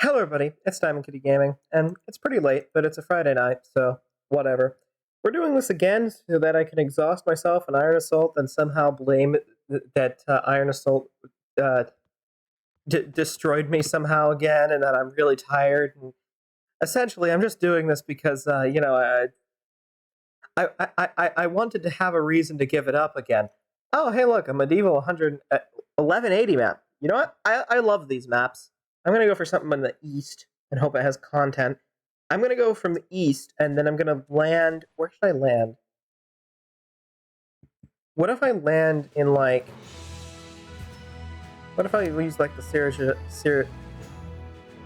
Hello, everybody. It's Diamond Kitty Gaming, and it's pretty late, but it's a Friday night, so whatever. We're doing this again so that I can exhaust myself on Iron Assault and somehow blame that Iron Assault destroyed me somehow again, and that I'm really tired. And essentially, I'm just doing this because I wanted to have a reason to give it up again. Oh, hey, look, a medieval 1180 map. You know what? I love these maps. I'm going to go for something in the east and hope it has content. I'm going to go from the east, and then I'm going to land... Where should I land? What if I land in, like... What if I use, like, the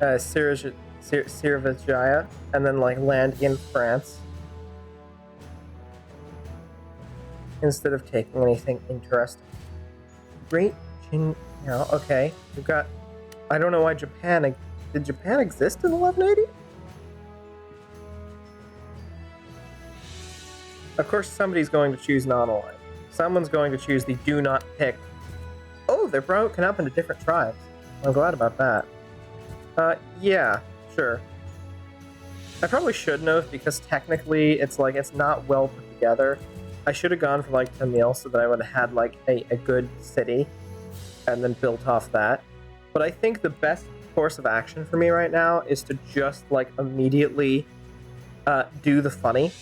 Srivijaya, and then, like, land in France? Instead of taking anything interesting. Great Qing... Yeah, okay. We've got... I don't know why Japan... Did Japan exist in 1180? Of course, somebody's going to choose non-aligned. Someone's going to choose the do not pick. Oh, they're broken up into different tribes. I'm glad about that. Yeah, sure. I probably should know, because technically it's like, it's not well put together. I should have gone for like Tamil so that I would have had like a good city and then built off that. But I think the best course of action for me right now is to just like immediately do the funny.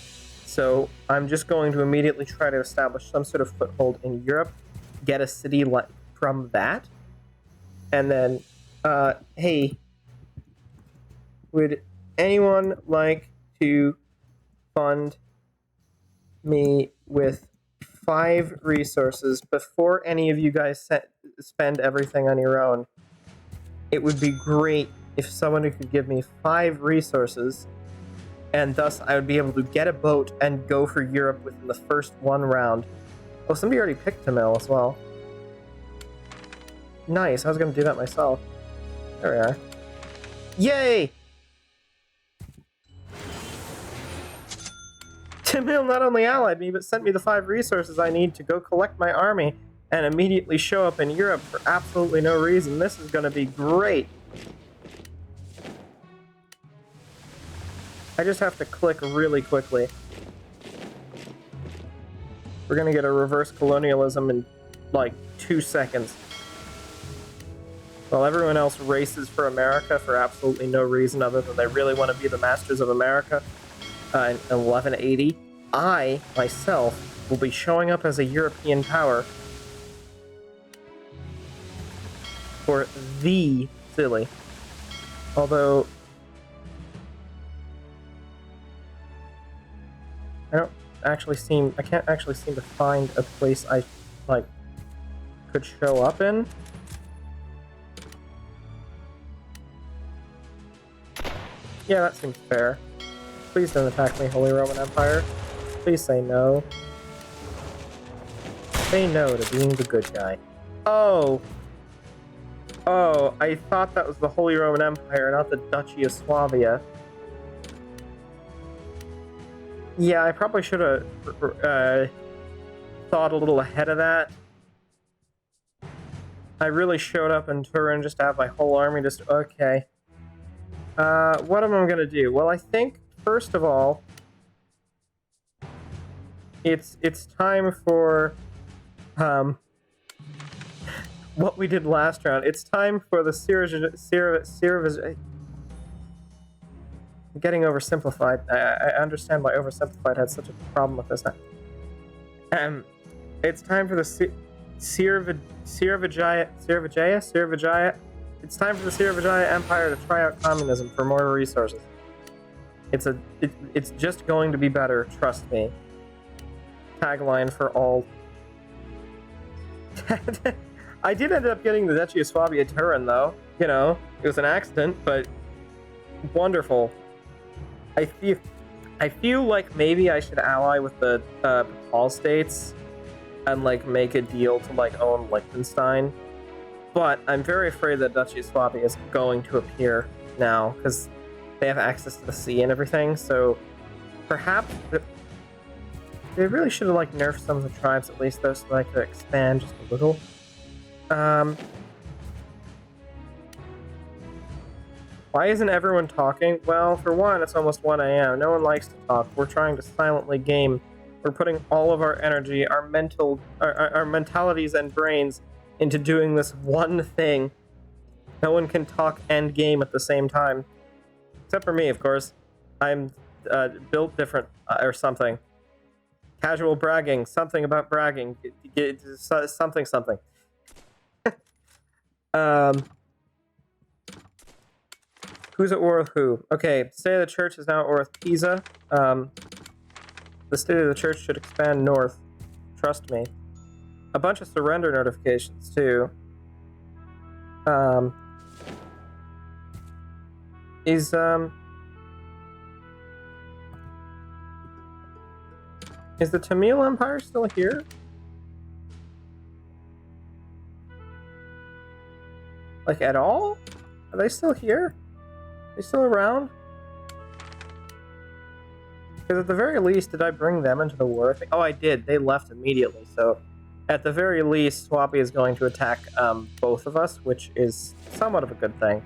So I'm just going to immediately try to establish some sort of foothold in Europe, get a city like from that, and then, hey, would anyone like to fund me with 5 resources before any of you guys spend everything on your own? It would be great if someone could give me 5 resources, and thus I would be able to get a boat and go for Europe within the first one round. Oh, somebody already picked Tamil as well. Nice, I was going to do that myself. There we are. Yay! Tamil not only allied me, but sent me the 5 resources I need to go collect my army and immediately show up in Europe for absolutely no reason. This is going to be great. I just have to click really quickly. We're going to get a reverse colonialism in like 2 seconds. While everyone else races for America for absolutely no reason other than they really want to be the masters of America in 1180, I, myself, will be showing up as a European power for the silly. Although... I can't actually seem to find a place I, like, could show up in. Yeah, that seems fair. Please don't attack me, Holy Roman Empire. Please say no. Say no to being the good guy. Oh! Oh, I thought that was the Holy Roman Empire, not the Duchy of Swabia. Yeah, I probably should have thought a little ahead of that. I really showed up in Turin just to have my whole army just... Okay. What am I gonna do? Well, I think, first of all, it's time for, what we did last round. It's time for the Srivijaya... I'm getting oversimplified. I understand why oversimplified had such a problem with this. It's time for the Srivijaya. It's time for the Srivijaya Empire to try out communism for more resources. It's just going to be better, trust me. Tagline for all. I did end up getting the Duchy of Swabia Turin, though. You know, it was an accident, but wonderful. I feel like maybe I should ally with the Papal states and like make a deal to like own Liechtenstein. But I'm very afraid that Duchy of Swabia is going to appear now because they have access to the sea and everything. So perhaps they really should have like nerfed some of the tribes at least, though, so that I could expand just a little. Why isn't everyone talking? Well, for one, it's almost 1 a.m. No one likes to talk. We're trying to silently game. We're putting all of our energy, our mentalities and brains into doing this one thing. No one can talk and game at the same time. Except for me, of course. I'm built different or something. Casual bragging. Something about bragging. Something. Who's at war with who? Okay, state of the church is now at war with Pisa. The state of the church should expand north. Trust me. A bunch of surrender notifications, too. Is the Tamil Empire still here? Like, at all? Are they still here? Are they still around? Because at the very least, did I bring them into the war? Oh, I did. They left immediately, so at the very least, Swappy is going to attack both of us, which is somewhat of a good thing.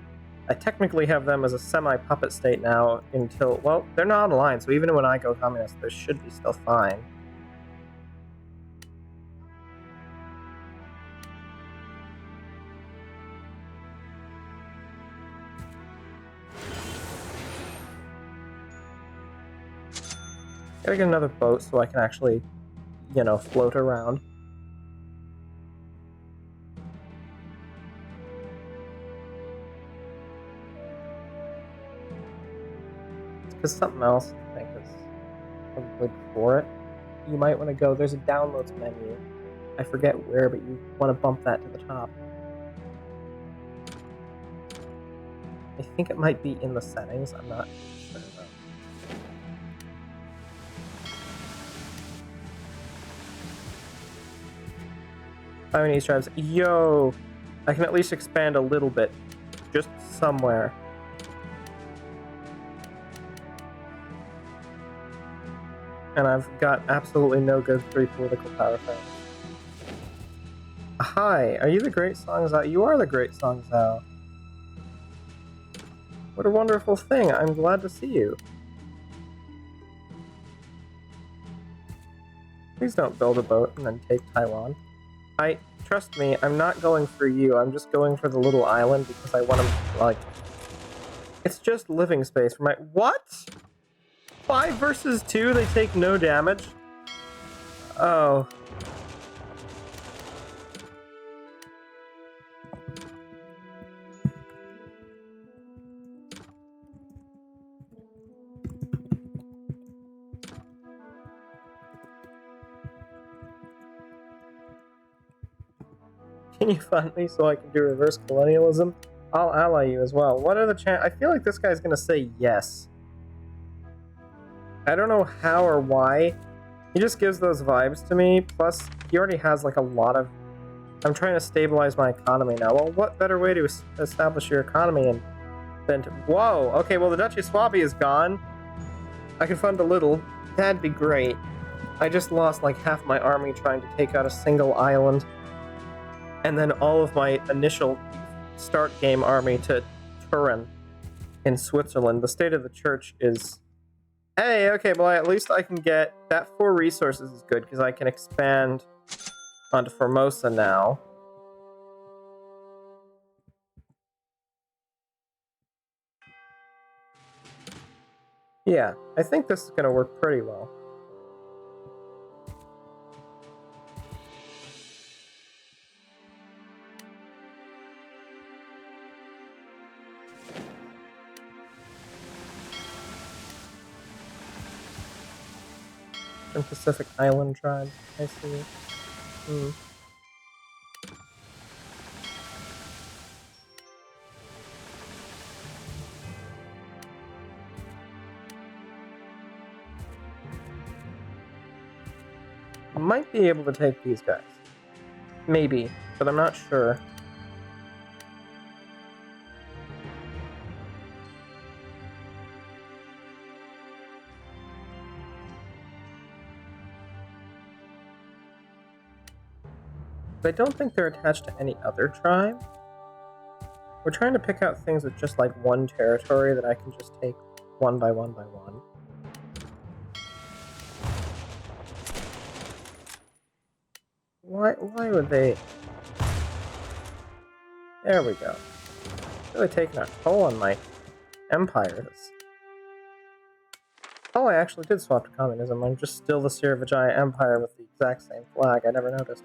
I technically have them as a semi-puppet state now until... Well, they're not aligned, so even when I go communist, this should be still fine. Gotta get another boat so I can actually, you know, float around. Because something else I think is probably before it. You might want to go. There's a downloads menu. I forget where, but you want to bump that to the top. I think it might be in the settings. I'm not sure though. Taiwanese tribes. Yo! I can at least expand a little bit. Just somewhere. And I've got absolutely no good 3 political power families. Hi, are you the Great Song Zhao? You are the Great Song Zhao. What a wonderful thing. I'm glad to see you. Please don't build a boat and then take Taiwan. Trust me, I'm not going for you. I'm just going for the little island because I want to, like... It's just living space for my... What? 5 versus 2, they take no damage? Oh. Can you fund me so I can do reverse colonialism? I'll ally you as well. What are the chances? I feel like this guy's gonna say yes. I don't know how or why. He just gives those vibes to me. Plus, he already has like a lot of... I'm trying to stabilize my economy now. Well, what better way to establish your economy than to... Whoa! Okay, well, the Duchy of Swabi is gone. I can fund a little. That'd be great. I just lost like half my army trying to take out a single island. And then all of my initial start game army to Turin in Switzerland. The state of the church is... Hey, okay, well, at least I can get... That 4 resources is good, because I can expand onto Formosa now. Yeah, I think this is going to work pretty well. Pacific Island tribe. I see. Might be able to take these guys. Maybe, but I'm not sure. I don't think they're attached to any other tribe. We're trying to pick out things with just like one territory that I can just take one by one by one. Why would they? There we go. Really taking a toll on my empires. Oh, I actually did swap to communism. I'm just still the Srivijaya Empire with the exact same flag. I never noticed.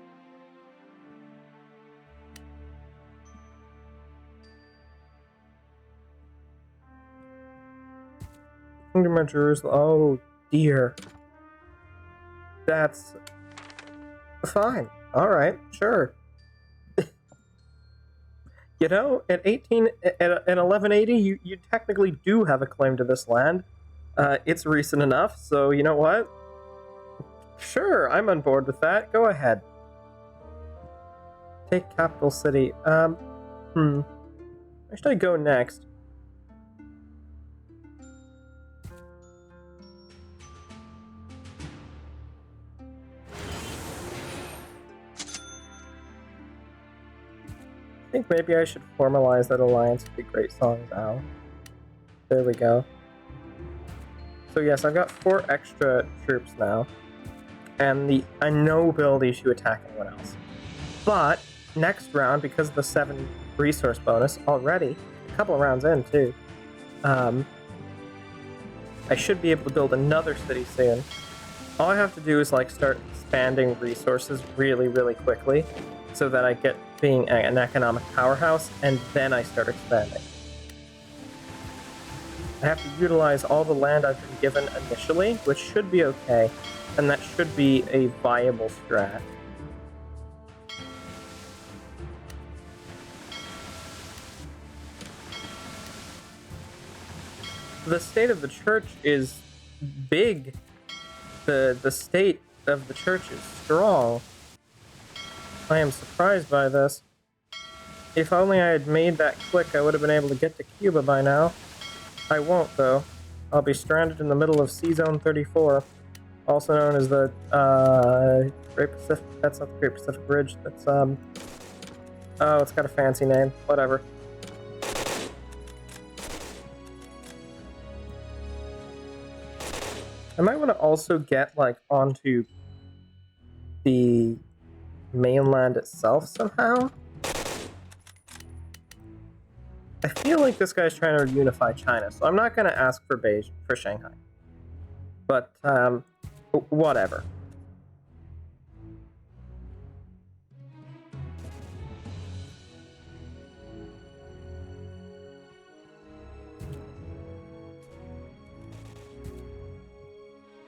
Kingdom of Jerusalem. Oh dear. That's fine. All right, sure. You know, at 1180, you technically do have a claim to this land. It's recent enough, so you know what? Sure, I'm on board with that. Go ahead. Take capital city. Where should I go next? I think maybe I should formalize that alliance with the Great Song Zhao. There we go. So yes, I've got 4 extra troops now, and no ability to attack anyone else. But next round, because of the 7 resource bonus already, a couple of rounds in too, I should be able to build another city soon. All I have to do is like start expanding resources really, really quickly, so that I get being an economic powerhouse, and then I start expanding. I have to utilize all the land I've been given initially, which should be okay, and that should be a viable strat. The state of the church is big. The state of the church is strong. I am surprised by this. If only I had made that click, I would have been able to get to Cuba by now. I won't, though. I'll be stranded in the middle of C-Zone 34, also known as the, Great Pacific... That's not the Great Pacific Bridge, that's, oh, it's got a fancy name. Whatever. I might want to also get, like, onto the mainland itself somehow. I feel like this guy's trying to unify China, so I'm not going to ask for Shanghai. But, whatever.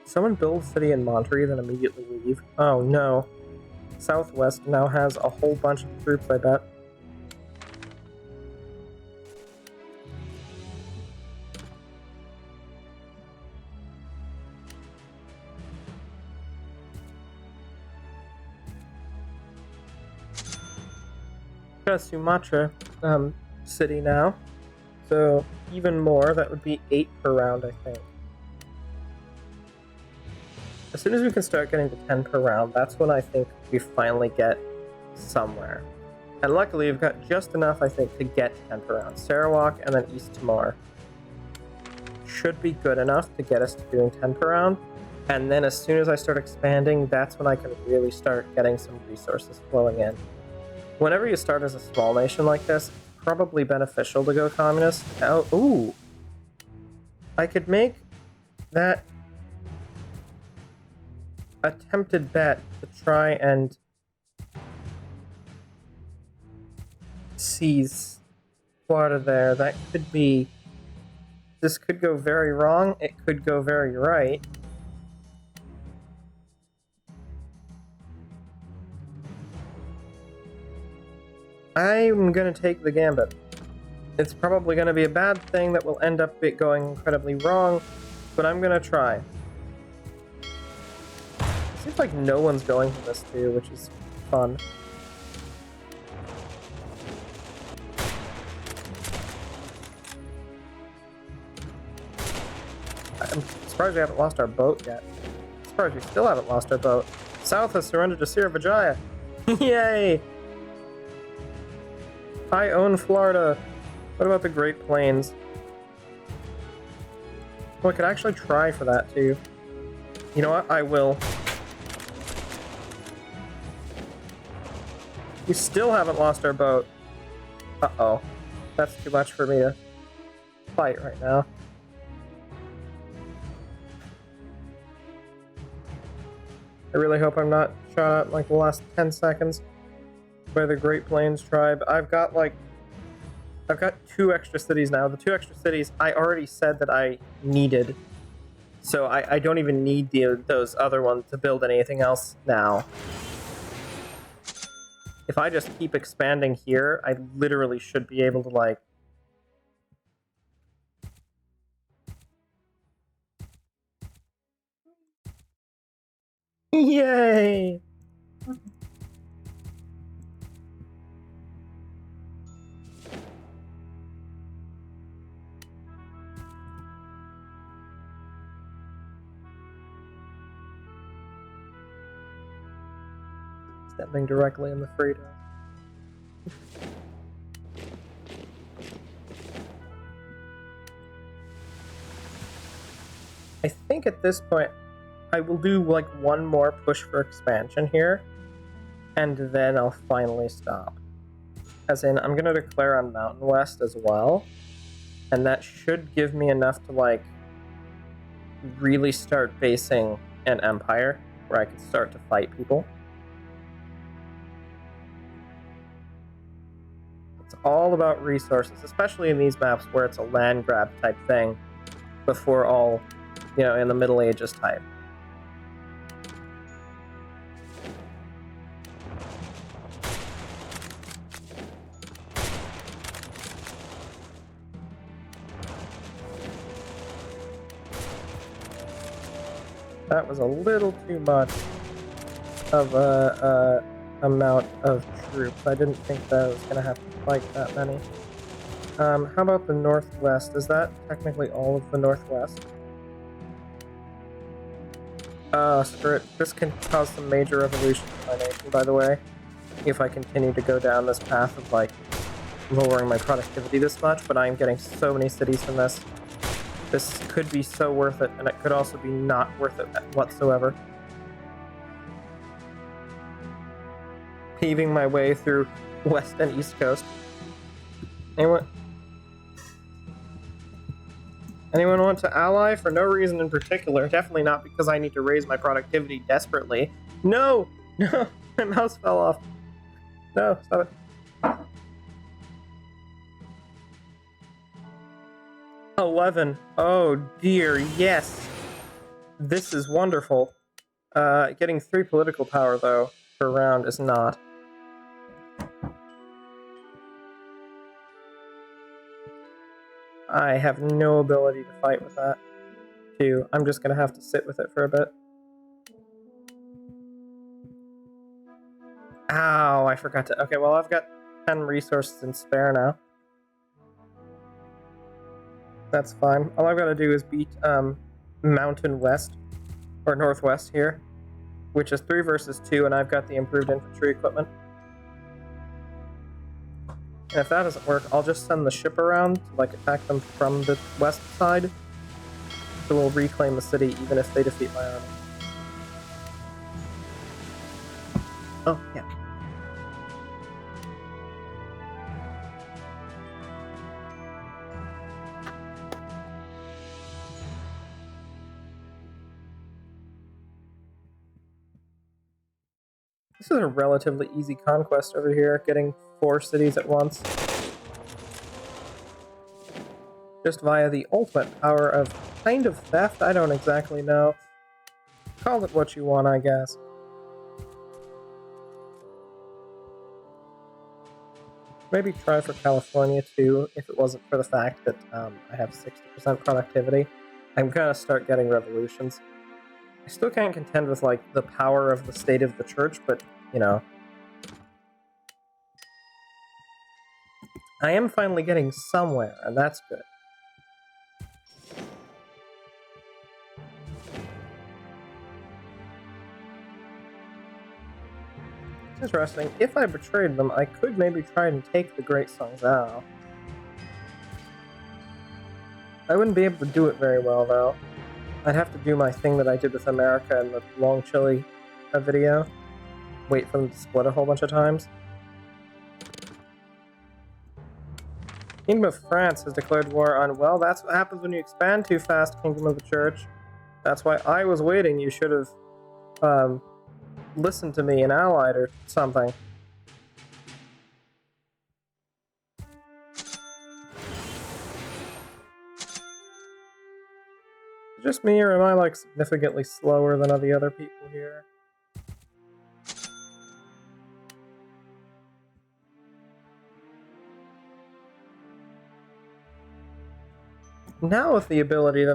Someone build a city in Monterey, then immediately leave. Oh no. Southwest now has a whole bunch of troops, I bet. Got Sumatra city now, so even more. That would be 8 per round, I think. As soon as we can start getting to 10 per round, that's when I think we finally get somewhere. And luckily, we've got just enough, I think, to get 10 per round. Sarawak and then East Timor should be good enough to get us to doing 10 per round. And then as soon as I start expanding, that's when I can really start getting some resources flowing in. Whenever you start as a small nation like this, it's probably beneficial to go communist. Oh, ooh. I could make that attempted bet to try and seize Florida there. That could be... This could go very wrong. It could go very right. I'm gonna take the gambit. It's probably gonna be a bad thing that will end up going incredibly wrong, but I'm gonna try. It seems like no one's going for this too, which is fun. I'm surprised we haven't lost our boat yet. I'm surprised we still haven't lost our boat. South has surrendered to Srivijaya. Yay! I own Florida. What about the Great Plains? Well, I could actually try for that too. You know what? I will. We still haven't lost our boat. Uh-oh. That's too much for me to fight right now. I really hope I'm not shot out in like the last 10 seconds by the Great Plains tribe. I've got 2 extra cities now. The 2 extra cities I already said that I needed. So I don't even need those other ones to build anything else now. If I just keep expanding here, I literally should be able to, like... Yay! Stepping directly in the Frito. I think at this point, I will do like one more push for expansion here, and then I'll finally stop. As in, I'm gonna declare on Mountain West as well, and that should give me enough to like really start basing an empire where I can start to fight people. It's all about resources, especially in these maps where it's a land grab type thing before all, you know, in the Middle Ages type. That was a little too much of a amount of troops. I didn't think that I was going to have to fight that many. How about the Northwest? Is that technically all of the Northwest? Screw it. This can cause some major revolutions in my nation, by the way, if I continue to go down this path of, like, lowering my productivity this much, but I am getting so many cities from this. This could be so worth it, and it could also be not worth it whatsoever. Paving my way through West and East Coast. Anyone want to ally for no reason in particular? Definitely not because I need to raise my productivity desperately. No! No! My mouse fell off. No, stop it. 11. Oh dear, yes. This is wonderful. Getting 3 political power, though, per round is not. I have no ability to fight with that, too. I'm just gonna have to sit with it for a bit. Ow, I forgot to... Okay, well, I've got 10 resources in spare now. That's fine. All I've got to do is beat Mountain West, or Northwest here, which is 3 versus 2, and I've got the improved infantry equipment. And if that doesn't work, I'll just send the ship around to, like, attack them from the west side. So we'll reclaim the city even if they defeat my army. Oh, yeah. This is a relatively easy conquest over here, getting 4 cities at once. Just via the ultimate power of kind of theft, I don't exactly know. Call it what you want, I guess. Maybe try for California too, if it wasn't for the fact that I have 60% productivity. I'm gonna start getting revolutions. I still can't contend with, like, the power of the state of the church, but, you know. I am finally getting somewhere, and that's good. It's interesting. If I betrayed them, I could maybe try and take the Great Songzao. I wouldn't be able to do it very well, though. I'd have to do my thing that I did with America in the long chili video. Wait for them to split a whole bunch of times. Kingdom of France has declared war on... Well, that's what happens when you expand too fast, Kingdom of the Church. That's why I was waiting. You should have listened to me and allied or something. Just me, or am I, like, significantly slower than the other people here? Now with the abilities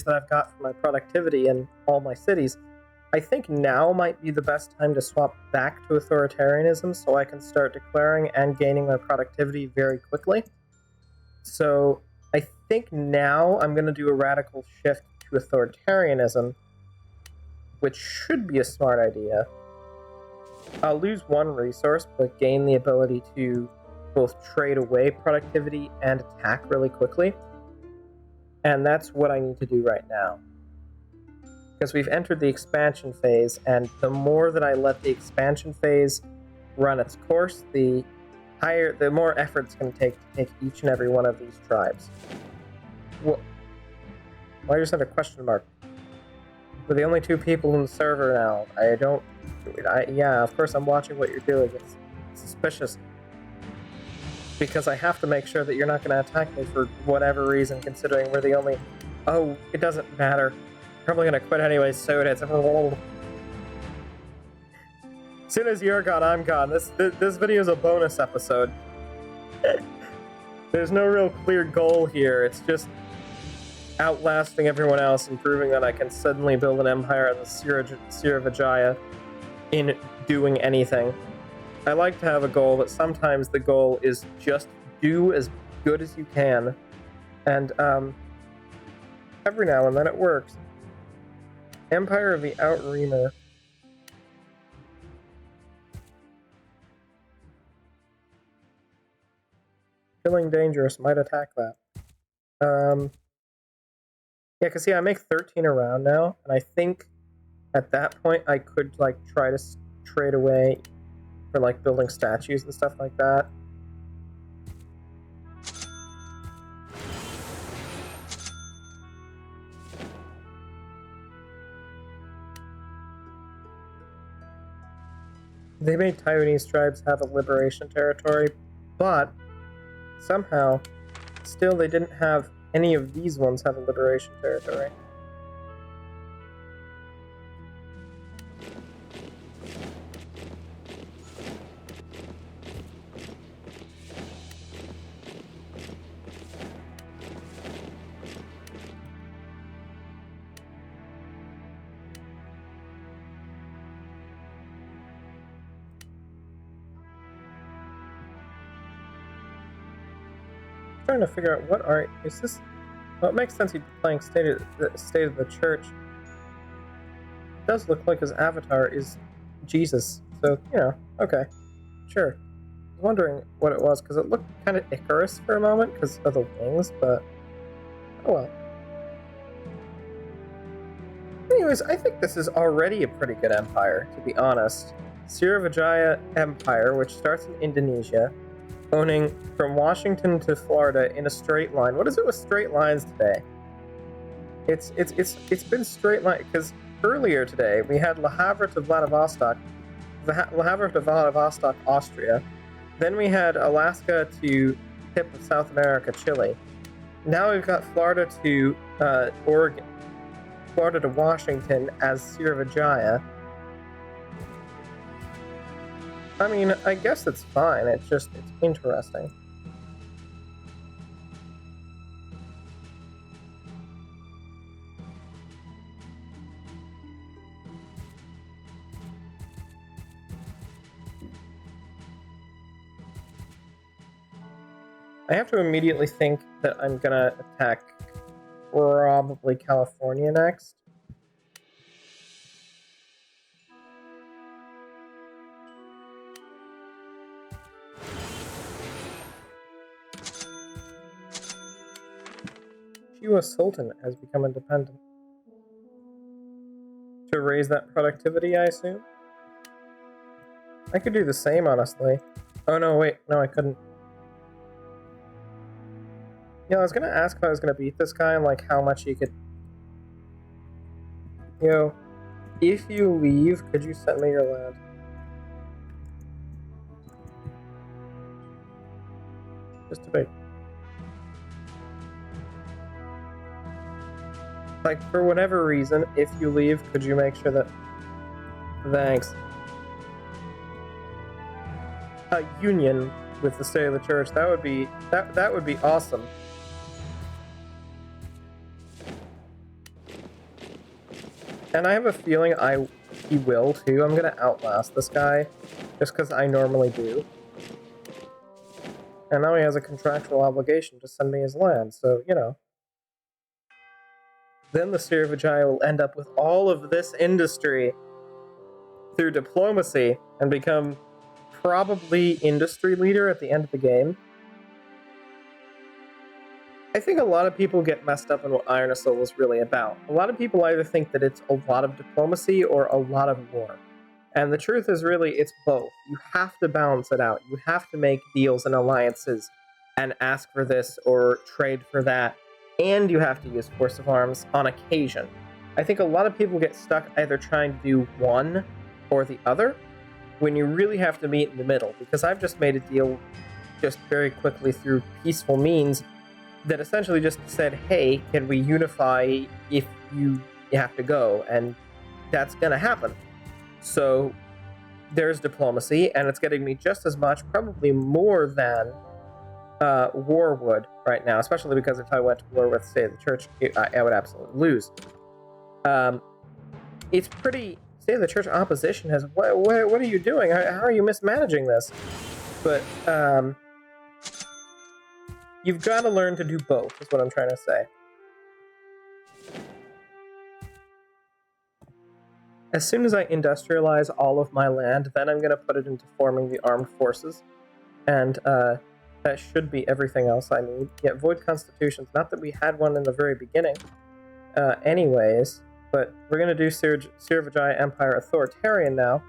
that I've got for my productivity in all my cities, I think now might be the best time to swap back to authoritarianism so I can start declaring and gaining my productivity very quickly. So I think now I'm going to do a radical shift to authoritarianism, which should be a smart idea. I'll lose one resource, but gain the ability to both trade away productivity and attack really quickly. And that's what I need to do right now. Because we've entered the expansion phase, and the more that I let the expansion phase run its course, the more effort it's going to take each and every one of these tribes. Why just had a question mark? We're the only two people in the server now. Yeah, of course I'm watching what you're doing. It's suspicious. Because I have to make sure that you're not going to attack me for whatever reason, considering we're the only... Oh, it doesn't matter. Probably going to quit anyway, so it's... As soon as you're gone, I'm gone. This video is a bonus episode. There's no real clear goal here. It's just outlasting everyone else and proving that I can suddenly build an empire in the Srivijaya in doing anything. I like to have a goal, but sometimes the goal is just do as good as you can. And every now and then it works. Empire of the Outreamer. Feeling dangerous, might attack that. Yeah, because see, I make 13 around now, and I think at that point I could like try to trade away for like building statues and stuff like that. They made Taiwanese tribes have a liberation territory, but somehow, still they didn't have any of these ones have a liberation territory. Trying to figure out what art is this. Well, it makes sense he'd be playing State of the Church. It does look like his avatar is Jesus, so you know, okay, sure. I was wondering what it was because it looked kind of Icarus for a moment because of the wings, but oh well. Anyways, I think this is already a pretty good empire, to be honest. Srivijaya Empire, which starts in Indonesia, owning from Washington to Florida in a straight line. What is it with straight lines today? It's been straight line because earlier today we had Le Havre to Vladivostok, Le Havre to Vladivostok, Austria. Then we had Alaska to tip of South America, Chile. Now we've got Florida to Oregon, Florida to Washington as Srivijaya. I mean, I guess it's fine, it's interesting. I have to immediately think that I'm gonna attack probably California next. you a sultan has become independent. To raise that productivity, I assume? I could do the same, honestly. Oh no, wait, no, I couldn't. Yeah, I was gonna ask if I was gonna beat this guy and like how much he could. Yo, if you leave, could you send me your land? Just a bit. Like, for whatever reason, if you leave, could you make sure that... Thanks. A union with the state of the church, that would be... That would be awesome. And I have a feeling he will, too. I'm gonna outlast this guy, just because I normally do. And now he has a contractual obligation to send me his land, so, you know. Then the Srivijaya will end up with all of this industry through diplomacy and become probably industry leader at the end of the game. I think a lot of people get messed up on what Iron Assault is really about. A lot of people either think that it's a lot of diplomacy or a lot of war. And the truth is really it's both. You have to balance it out. You have to make deals and alliances and ask for this or trade for that. And you have to use force of arms on occasion. I think a lot of people get stuck either trying to do one or the other when you really have to meet in the middle. Because I've just made a deal just very quickly through peaceful means that essentially just said, hey, can we unify if you have to go? And that's going to happen. So there's diplomacy, and it's getting me just as much, probably more than war would right now, especially because if I went to war with, say, the church, I would absolutely lose. It's pretty... Say the church opposition has... What are you doing? How are you mismanaging this? But, you've got to learn to do both, is what I'm trying to say. As soon as I industrialize all of my land, then I'm going to put it into forming the armed forces. And, that should be everything else I need. Yeah, Void Constitutions. Not that we had one in the very beginning. Anyways, but we're going to do Srivijaya Empire Authoritarian now,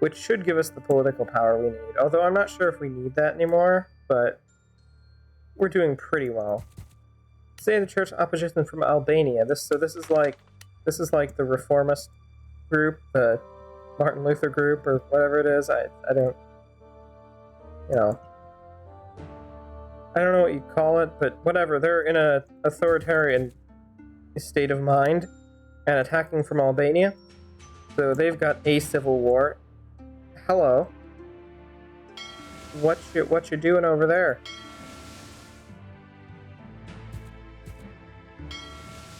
which should give us the political power we need. Although I'm not sure if we need that anymore, but we're doing pretty well. Say the church opposition from Albania. This is like the reformist group, the Martin Luther group, or whatever it is. I don't, you know, I don't know what you call it, but whatever. They're in a authoritarian state of mind and attacking from Albania. So they've got a civil war. Hello. What you doing over there?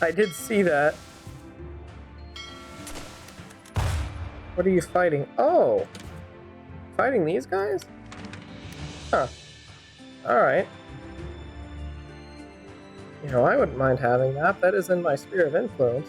I did see that. What are you fighting? Oh! Fighting these guys? Huh. Alright. You know, I wouldn't mind having that. That is in my sphere of influence.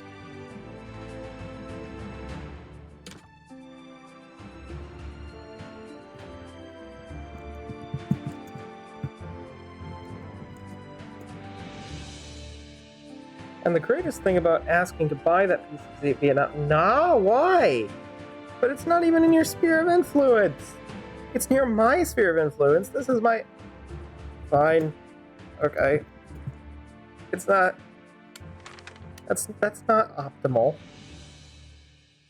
And the greatest thing about asking to buy that piece of Vietnam... Nah, why? But it's not even in your sphere of influence. It's near my sphere of influence. This is my... Fine. Okay. It's not... That's not optimal.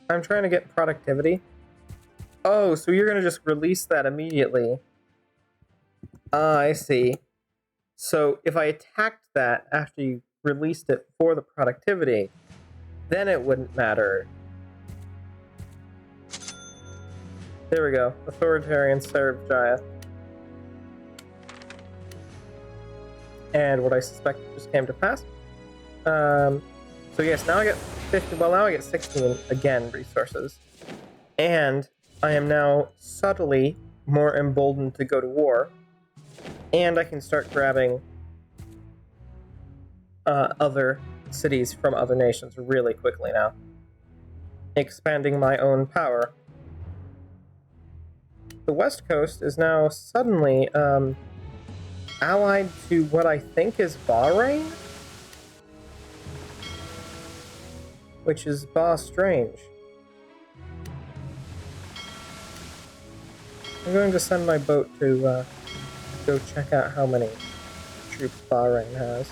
I'm trying to get productivity. Oh, so you're gonna just release that immediately. Ah, I see. So if I attacked that after you released it for the productivity, then it wouldn't matter. There we go. Authoritarian Srivijaya. And what I suspect just came to pass. So yes, now I get 50, well now I get 16, again, resources. And I am now subtly more emboldened to go to war. And I can start grabbing other cities from other nations really quickly now. Expanding my own power. The West Coast is now suddenly, allied to what I think is Bahrain? which is Boss Strange. I'm going to send my boat to go check out how many troops Bahrain has.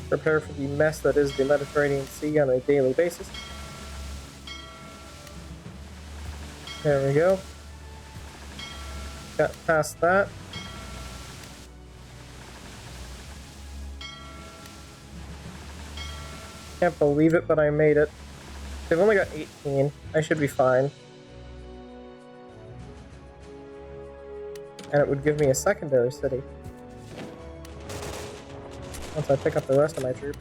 Prepare for the mess that is the Mediterranean Sea on a daily basis. There we go. Got past that. Can't believe it, but I made it. They've only got 18. I should be fine. And it would give me a secondary city once I pick up the rest of my troops.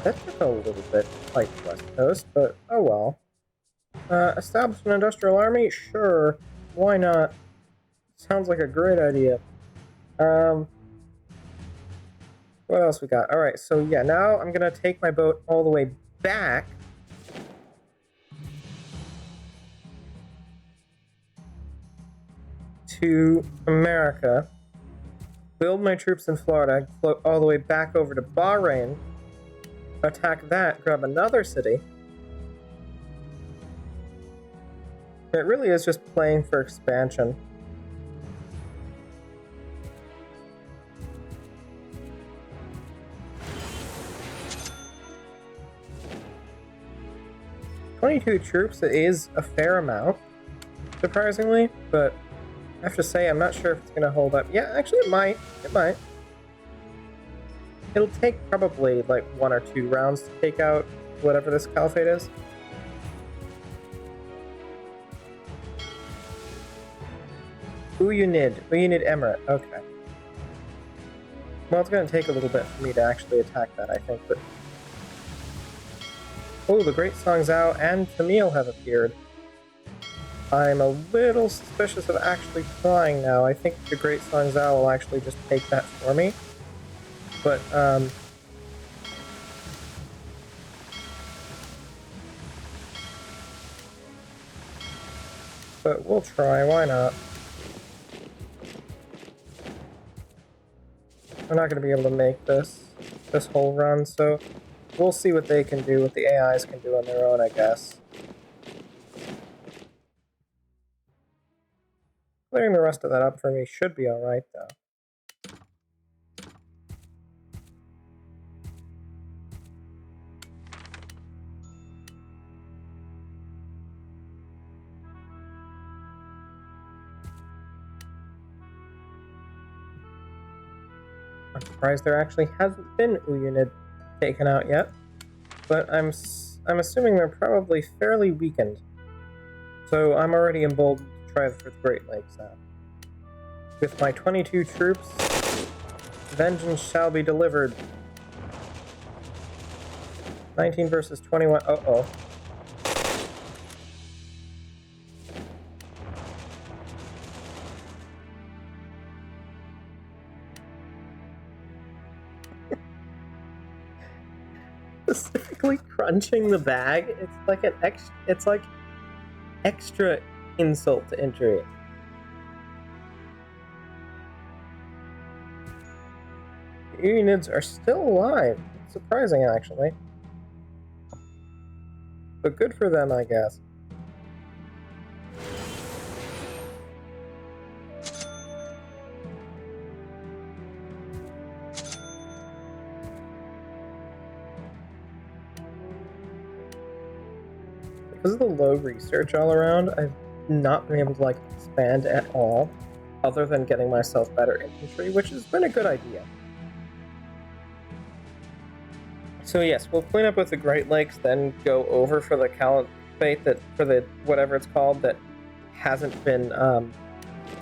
That took a little bit like West Coast, but oh well. Establish an industrial army? Sure. Why not? Sounds like a great idea. What else we got? Alright, so yeah, now I'm gonna take my boat all the way back. To America. Build my troops in Florida, float all the way back over to Bahrain. Attack that, grab another city. It really is just playing for expansion. "22 troops is a fair amount, surprisingly, but I have to say I'm not sure if it's going to hold up. Yeah, actually it might. It might. It'll take probably like 1 or 2 rounds to take out whatever this caliphate is. Uyunid Emirate. Okay. Well, it's going to take a little bit for me to actually attack that, I think, but... Oh, the Great Song Zhao and Tamil have appeared. I'm a little suspicious of actually trying now. I think the Great Song Zhao will actually just take that for me. But, but we'll try, why not? We're not going to be able to make this whole run, so we'll see what they can do, what the AIs can do on their own, I guess. Clearing the rest of that up for me should be alright, though. I'm surprised there actually hasn't been Uyunid taken out yet, but I'm assuming they're probably fairly weakened. So I'm already emboldened to try for the Great Lakes now. With my 22 troops, vengeance shall be delivered. 19 versus 21. Uh-oh. Specifically crunching the bag, it's like extra insult to injury. The Unids are still alive. It's surprising, actually. But good for them, I guess. Because of the low research all around, I've not been able to, expand at all, other than getting myself better infantry, which has been a good idea. So yes, we'll clean up with the Great Lakes, then go over for the Caliphate, for the whatever it's called, that hasn't been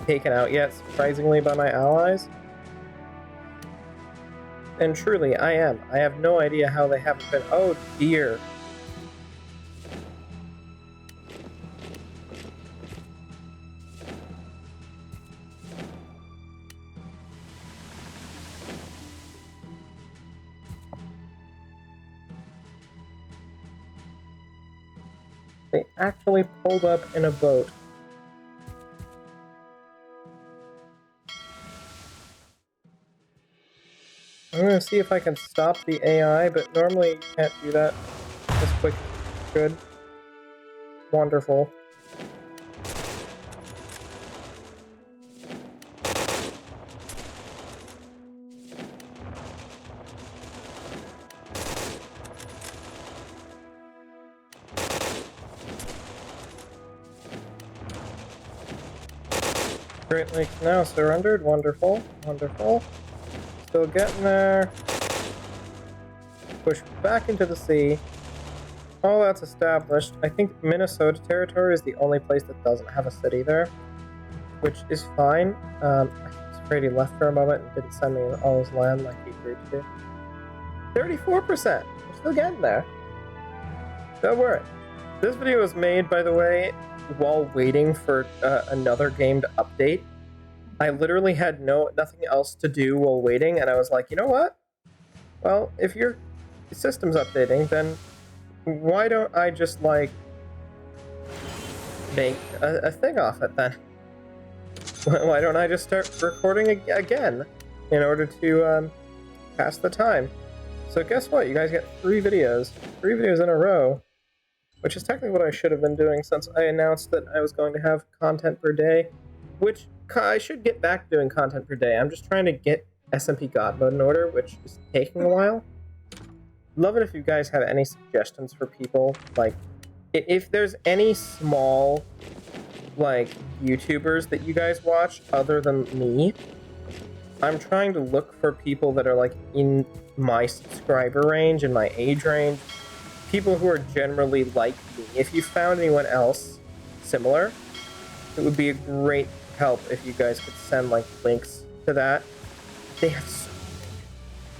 taken out yet, surprisingly, by my allies. And truly, I have no idea how they haven't been. Oh dear. They actually pulled up in a boat. I'm gonna see if I can stop the AI, but normally you can't do that as quick as you should. Wonderful. Great Lakes now surrendered. Wonderful. Wonderful. Still getting there. Push back into the sea. All that's established. I think Minnesota territory is the only place that doesn't have a city there, which is fine. I was afraid he left for a moment and didn't send me all his land like he agreed to do. 34%! We're still getting there. Don't worry. This video was made, by the way, while waiting for another game to update. I literally had nothing else to do while waiting, and I was like, you know what? Well, if your system's updating, then why don't I just, like, make a thing off it, then? Why don't I just start recording again in order to pass the time? So guess what? You guys get 3 videos. 3 videos in a row, which is technically what I should have been doing since I announced that I was going to have content per day, which I should get back doing content per day. I'm just trying to get SMP God Mode in order, which is taking a while. Love it if you guys have any suggestions for people. Like, if there's any small, like, YouTubers that you guys watch other than me, I'm trying to look for people that are, like, in my subscriber range, in my age range, people who are generally like me. If you found anyone else similar, it would be a great help if you guys could send, like, links to that. They have so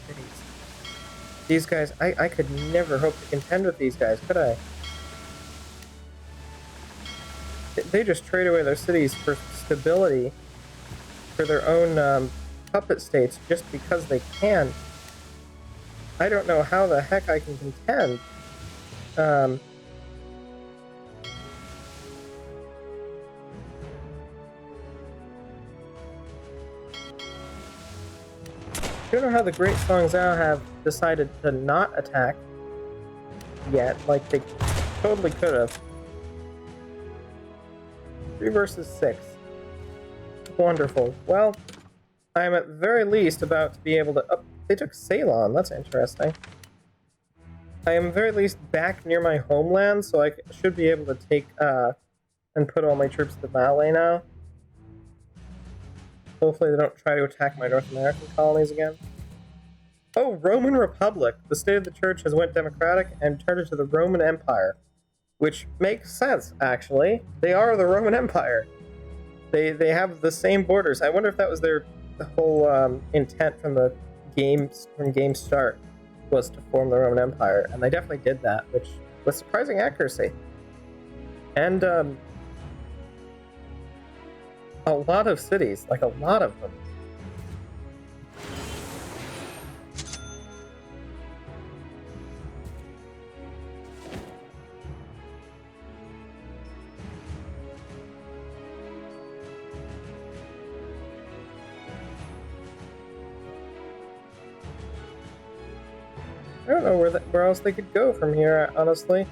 many cities. These guys, I could never hope to contend with these guys, could I? They just trade away their cities for stability, for their own puppet states, just because they can. I don't know how the heck I can contend. I don't know how the Great Song Zhao have decided to not attack yet, like they totally could have. 3 versus 6. Wonderful. Well, I'm at very least about to be able to... Oh, they took Ceylon, that's interesting. I am very least back near my homeland, so I should be able to take, and put all my troops to Malay now. Hopefully they don't try to attack my North American colonies again. Oh, Roman Republic! The state of the church has went democratic and turned into the Roman Empire. Which makes sense, actually. They are the Roman Empire. They have the same borders. I wonder if that was the whole intent from the game start, was to form the Roman Empire, and they definitely did that, which was surprising accuracy. And a lot of cities, like a lot of them. I don't know where else they could go from here, honestly.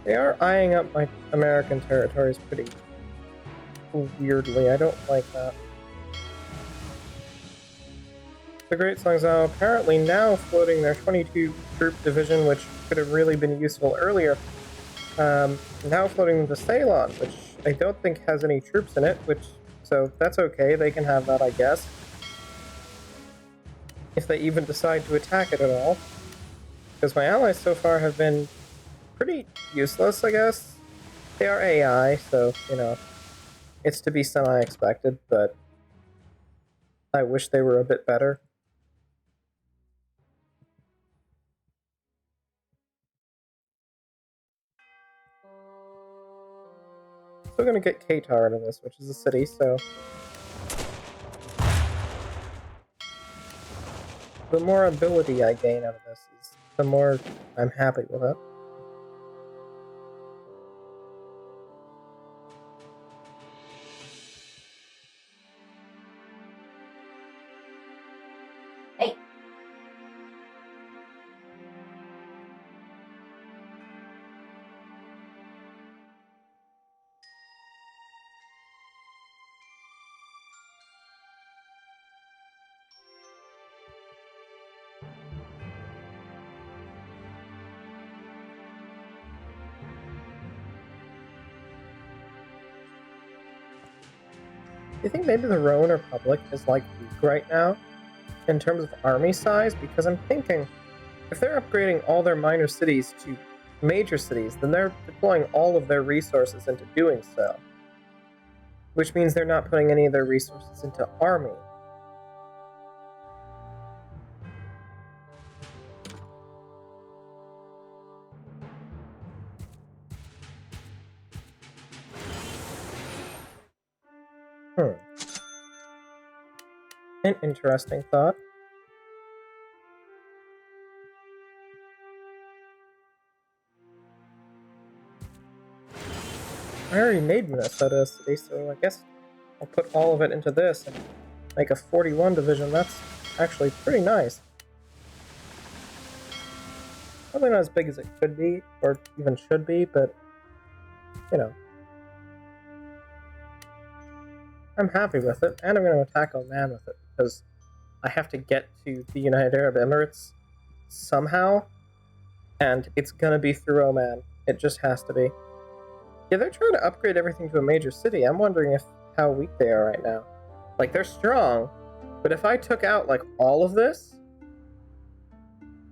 They are eyeing up my American territories pretty weirdly. I don't like that. The Great Song Zhao apparently now floating their 22 troop division, which could have really been useful earlier. Now floating them to Ceylon, which I don't think has any troops in it, so that's okay. They can have that, I guess. If they even decide to attack it at all. Because my allies so far have been pretty useless, I guess. They are AI, so, you know, it's to be semi-expected, but I wish they were a bit better. Still gonna get Qatar into this, which is a city, so... the more ability I gain out of this, the more I'm happy with it. Hey. you think maybe the Roman Republic is like weak right now in terms of army size? Because I'm thinking if they're upgrading all their minor cities to major cities, then they're deploying all of their resources into doing so. Which means they're not putting any of their resources into army. An interesting thought. I already made Minnesota a city, so I guess I'll put all of it into this and make a 41 division. That's actually pretty nice. Probably not as big as it could be, or even should be, but, you know. I'm happy with it, and I'm going to attack Oman with it, because I have to get to the United Arab Emirates somehow, and it's going to be through Oman. It just has to be. Yeah, they're trying to upgrade everything to a major city. I'm wondering how weak they are right now. Like, they're strong, but if I took out, like, all of this,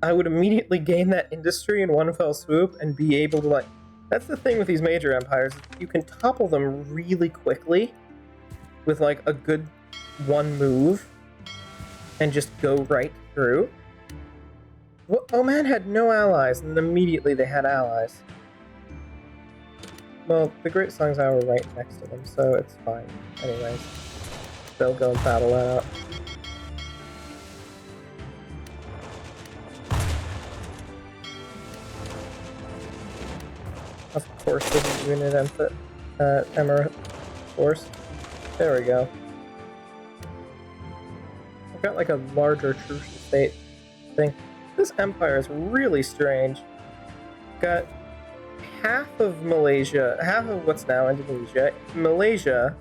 I would immediately gain that industry in one fell swoop and be able to, like... That's the thing with these major empires. You can topple them really quickly with, like, a good one move and just go right through. Well, Oman had no allies, and immediately they had allies. Well, the Great Songs Hour right next to them, so it's fine. Anyways, they'll go and battle that out. Of course, this is unit Emirate, of course. There we go. I've got like a larger truce state thing. This empire is really strange. Got half of Malaysia, half of what's now Indonesia, Malaysia,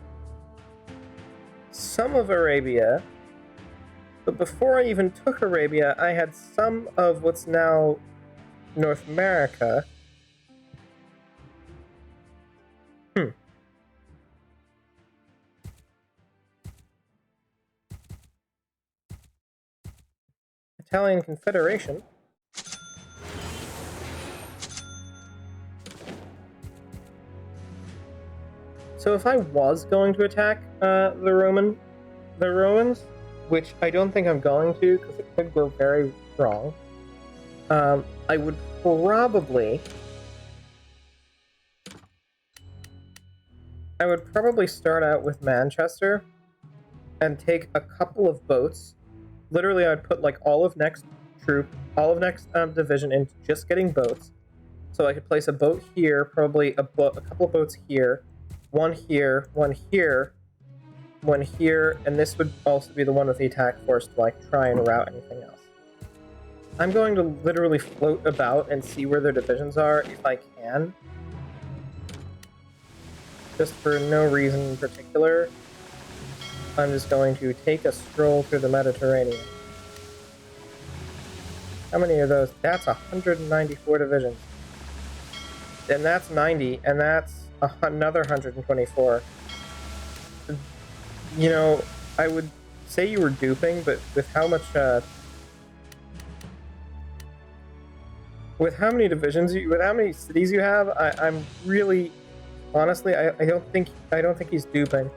some of Arabia, but before I even took Arabia, I had some of what's now North America. Italian Confederation. So if I was going to attack the Romans, which I don't think I'm going to because it could go very wrong, I would probably start out with Manchester and take a couple of boats. Literally, I'd put like all of next division into just getting boats. So I could place a boat here, probably a couple of boats here, one here, one here, one here, and this would also be the one with the attack force to like try and route anything else. I'm going to literally float about and see where their divisions are if I can. Just for no reason in particular. I'm just going to take a stroll through the Mediterranean. How many are those? That's 194 divisions. And that's 90, and that's another 124. You know, I would say you were duping, but with how much, with how many divisions with how many cities you have, I'm really, honestly, I don't think he's duping.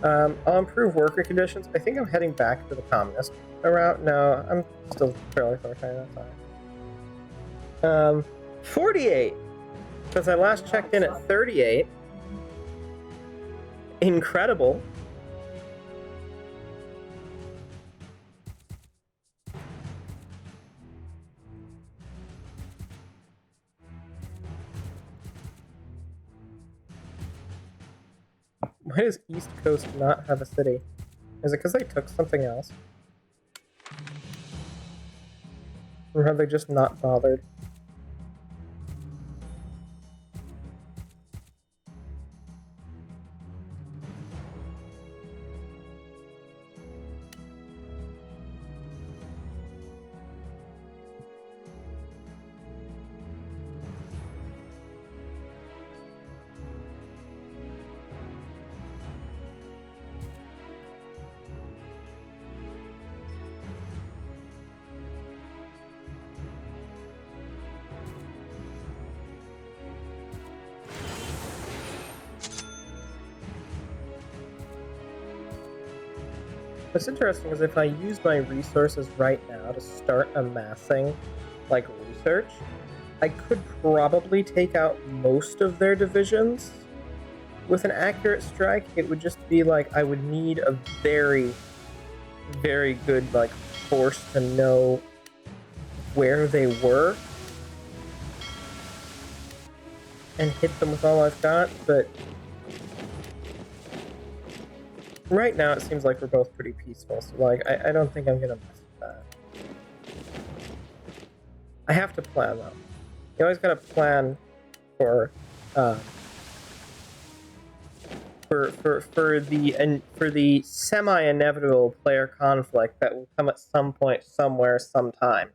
I'll improve worker conditions. I think I'm heading back to the communist route. No, I'm still fairly authoritarian. That's fine. 48. Because I last checked in at 38. Incredible. Why does East Coast not have a city? Is it because they took something else? Or have they just not bothered? What's interesting is if I use my resources right now to start amassing, like, research, I could probably take out most of their divisions. With an accurate strike, it would just be like I would need a very, very good, like, force to know where they were and hit them with all I've got, but right now it seems like we're both pretty peaceful, so, like, I don't think I'm gonna mess with that. I have to plan, though. You always gotta plan for the semi-inevitable player conflict that will come at some point, somewhere, sometime.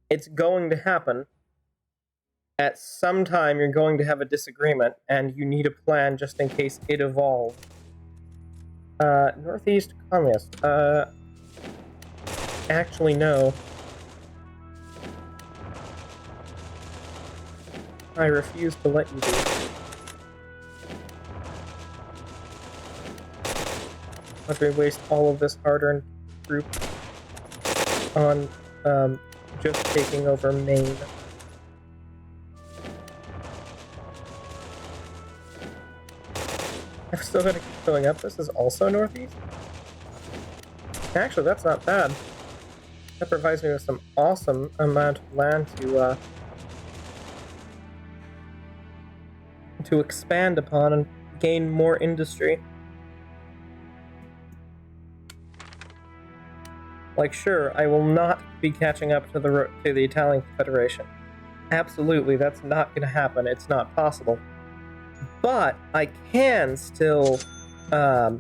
It's going to happen. At some time, you're going to have a disagreement, and you need a plan just in case it evolves. Northeast Communist. Actually, no. I refuse to let you do it. Let me waste all of this hard-earned group on, just taking over Maine. I've still got to keep filling up. This is also northeast? Actually, that's not bad. That provides me with some awesome amount of land to expand upon and gain more industry. Like, sure, I will not be catching up to the Italian Confederation. Absolutely, that's not going to happen. It's not possible. But I can still, I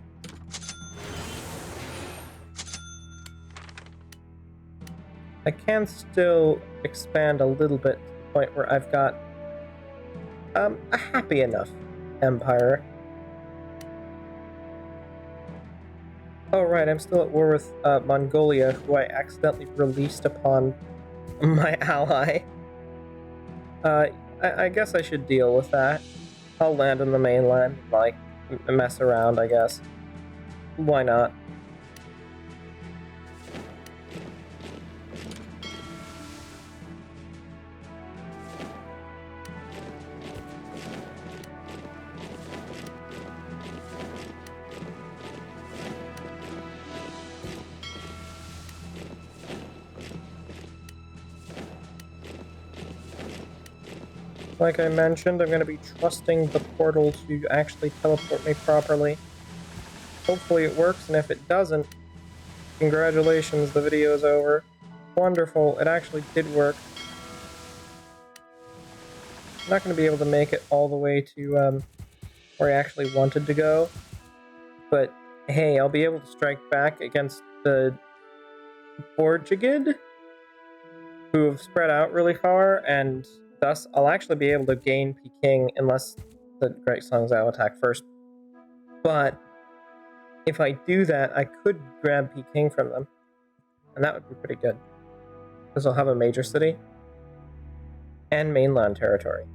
can still expand a little bit to the point where I've got a happy enough empire. Oh right, I'm still at war with Mongolia, who I accidentally released upon my ally. I guess I should deal with that. I'll land on the mainland, like, mess around, I guess. Why not? Like I mentioned, I'm going to be trusting the portal to actually teleport me properly. Hopefully it works, and if it doesn't, congratulations, the video is over. Wonderful, it actually did work. I'm not going to be able to make it all the way to where I actually wanted to go, but hey, I'll be able to strike back against the Portuguese, who have spread out really far, and thus I'll actually be able to gain Peking unless the Great Songzao attack first. But if I do that, I could grab Peking from them, and that would be pretty good, because I'll have a major city and mainland territory.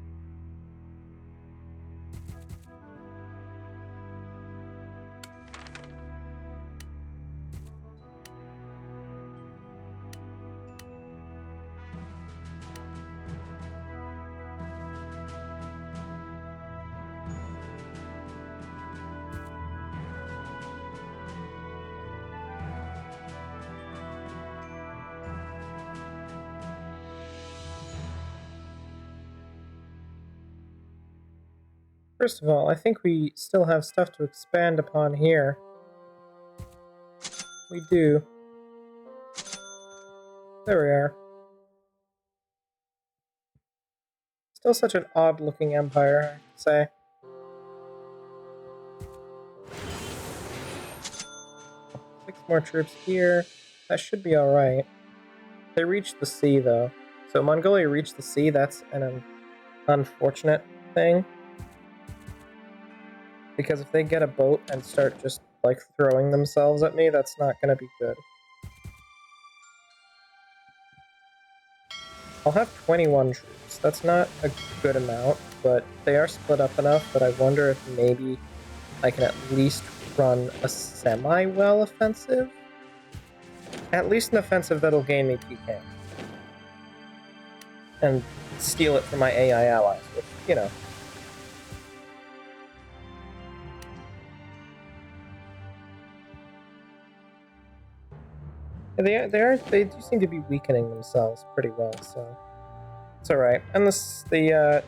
First of all, I think we still have stuff to expand upon here. We do. There we are. Still such an odd-looking empire, I have to say. Six more troops here. That should be alright. They reached the sea, though. So Mongolia reached the sea, that's an unfortunate thing. Because if they get a boat and start just, like, throwing themselves at me, that's not gonna be good. I'll have 21 troops. That's not a good amount, but they are split up enough that I wonder if maybe I can at least run a semi-well offensive At least an offensive that'll gain me PK. And steal it from my AI allies, which, you know. They do seem to be weakening themselves pretty well, so it's alright. And the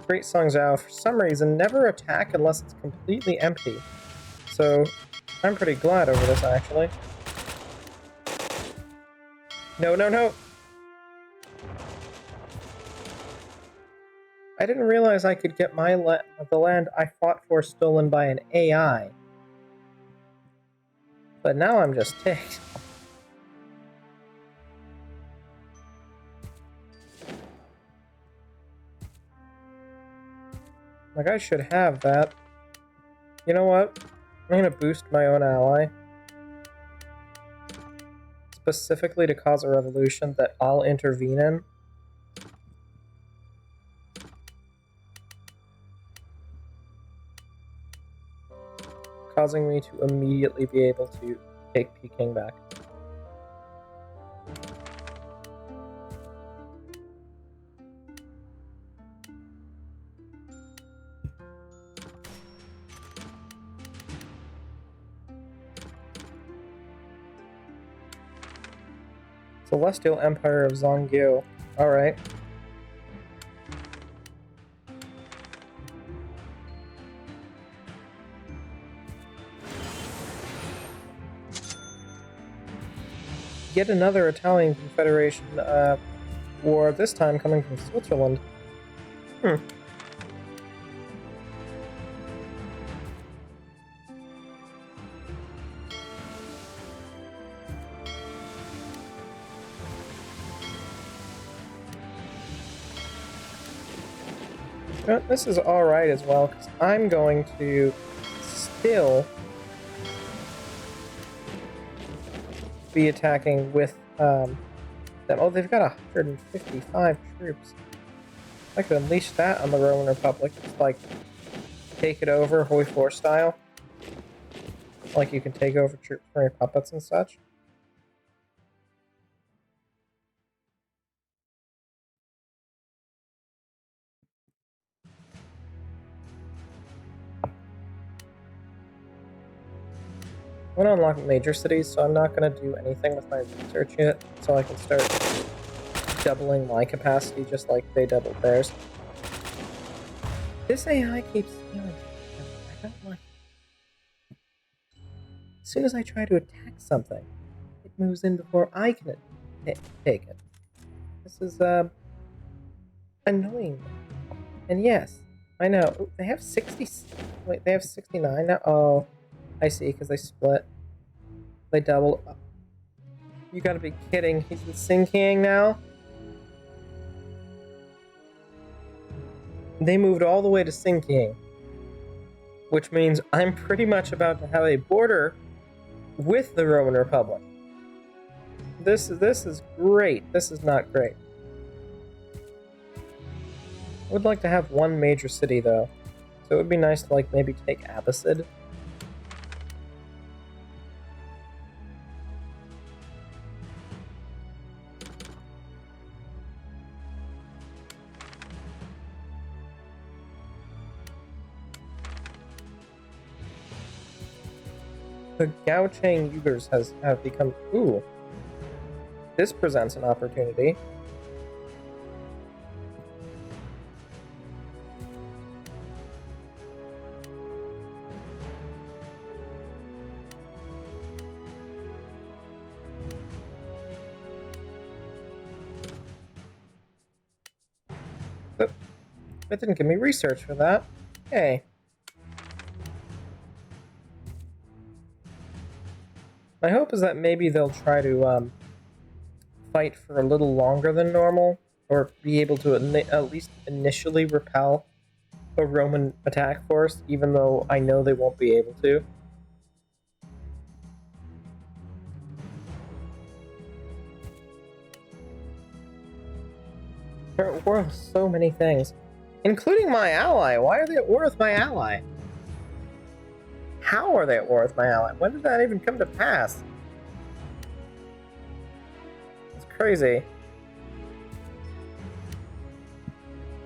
Great Song Zhao, for some reason, never attack unless it's completely empty. So I'm pretty glad over this, actually. No, no, no! I didn't realize I could get the land I fought for stolen by an AI. But now I'm just ticked. Like, I should have that. You know what? I'm gonna boost my own ally. Specifically to cause a revolution that I'll intervene in. Causing me to immediately be able to take Peking back. Celestial Empire of Zongyu. Alright. Yet another Italian Confederation war, this time coming from Switzerland. This is alright as well, because I'm going to still be attacking with them. Oh, they've got 155 troops. I could unleash that on the Roman Republic. Just like take it over Hoi 4 style. Like you can take over troops from your puppets and such. I'm going to unlock major cities, so I'm not going to do anything with my research yet, so I can start doubling my capacity just like they doubled theirs. This AI keeps stealing. I don't like it. As soon as I try to attack something, it moves in before I can take it. This is, annoying. And yes, I know. Ooh, they have 60... Wait, they have 69 now? Oh... I see, because they split. They doubled. You gotta be kidding. He's the Sin King now? They moved all the way to Sin King. Which means I'm pretty much about to have a border with the Roman Republic. This is great. This is not great. I would like to have one major city, though. So it would be nice to, like, maybe take Abbasid. The Gaochang Uyghurs have become... Ooh. This presents an opportunity. But it didn't give me research for that. Hey. My hope is that maybe they'll try to fight for a little longer than normal, or be able to at least initially repel a Roman attack force, even though I know they won't be able to. They're at war with so many things, including my ally. Why are they at war with my ally? How are they at war with my ally? When did that even come to pass? crazy.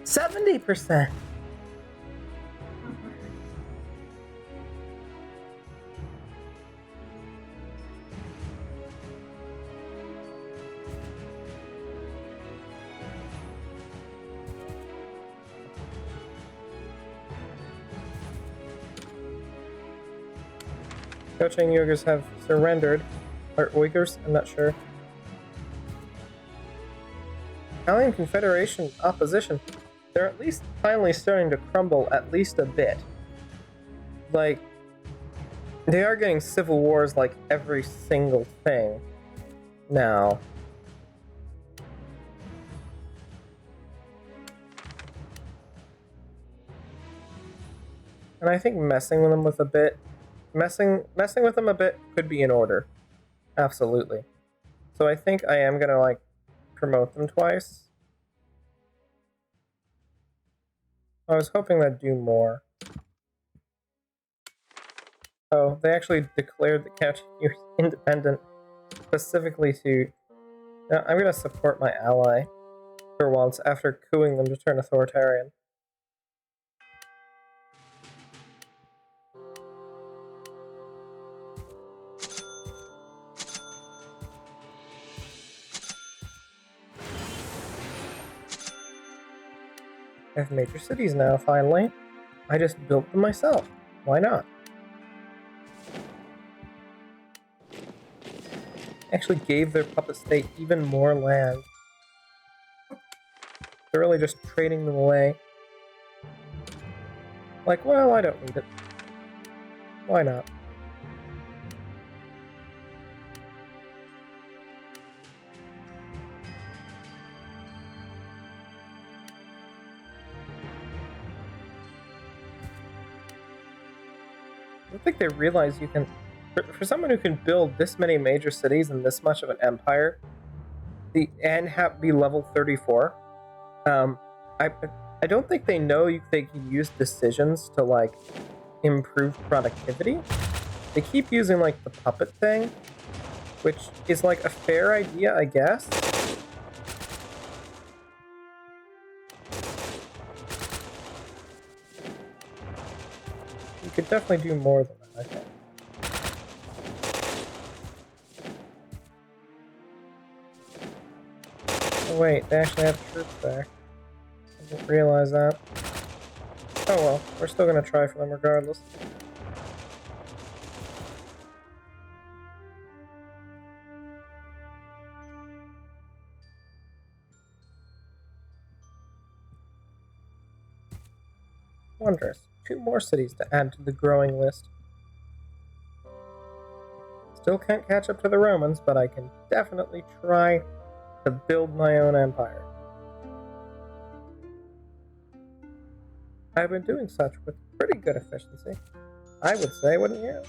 70%! Coaching Uyghurs have surrendered. Or Uyghurs? I'm not sure. Italian Confederation opposition. They're at least finally starting to crumble at least a bit. Like, they are getting civil wars like every single thing now. And I think messing with them with a bit could be in order. Absolutely. So I think I am gonna like promote them twice. I was hoping that'd do more. Oh, they actually declared the Kashmir independent specifically to... Now, I'm gonna support my ally for once after cooing them to turn authoritarian. I have major cities now, finally. I just built them myself. Why not? Actually gave their puppet state even more land. They're really just trading them away. Like, well, I don't need it. Why not? I don't think they realize you can... For someone who can build this many major cities and this much of an empire, and be level 34, I don't think they know they can use decisions to, like, improve productivity. They keep using, like, the puppet thing, which is, like, a fair idea, I guess. You could definitely do more than that, I think. Oh wait, they actually have troops there. I didn't realize that. Oh well, we're still gonna try for them regardless. Wondrous. 2 more cities to add to the growing list. Still can't catch up to the Romans, but I can definitely try to build my own empire. I've been doing such with pretty good efficiency, I would say, wouldn't you?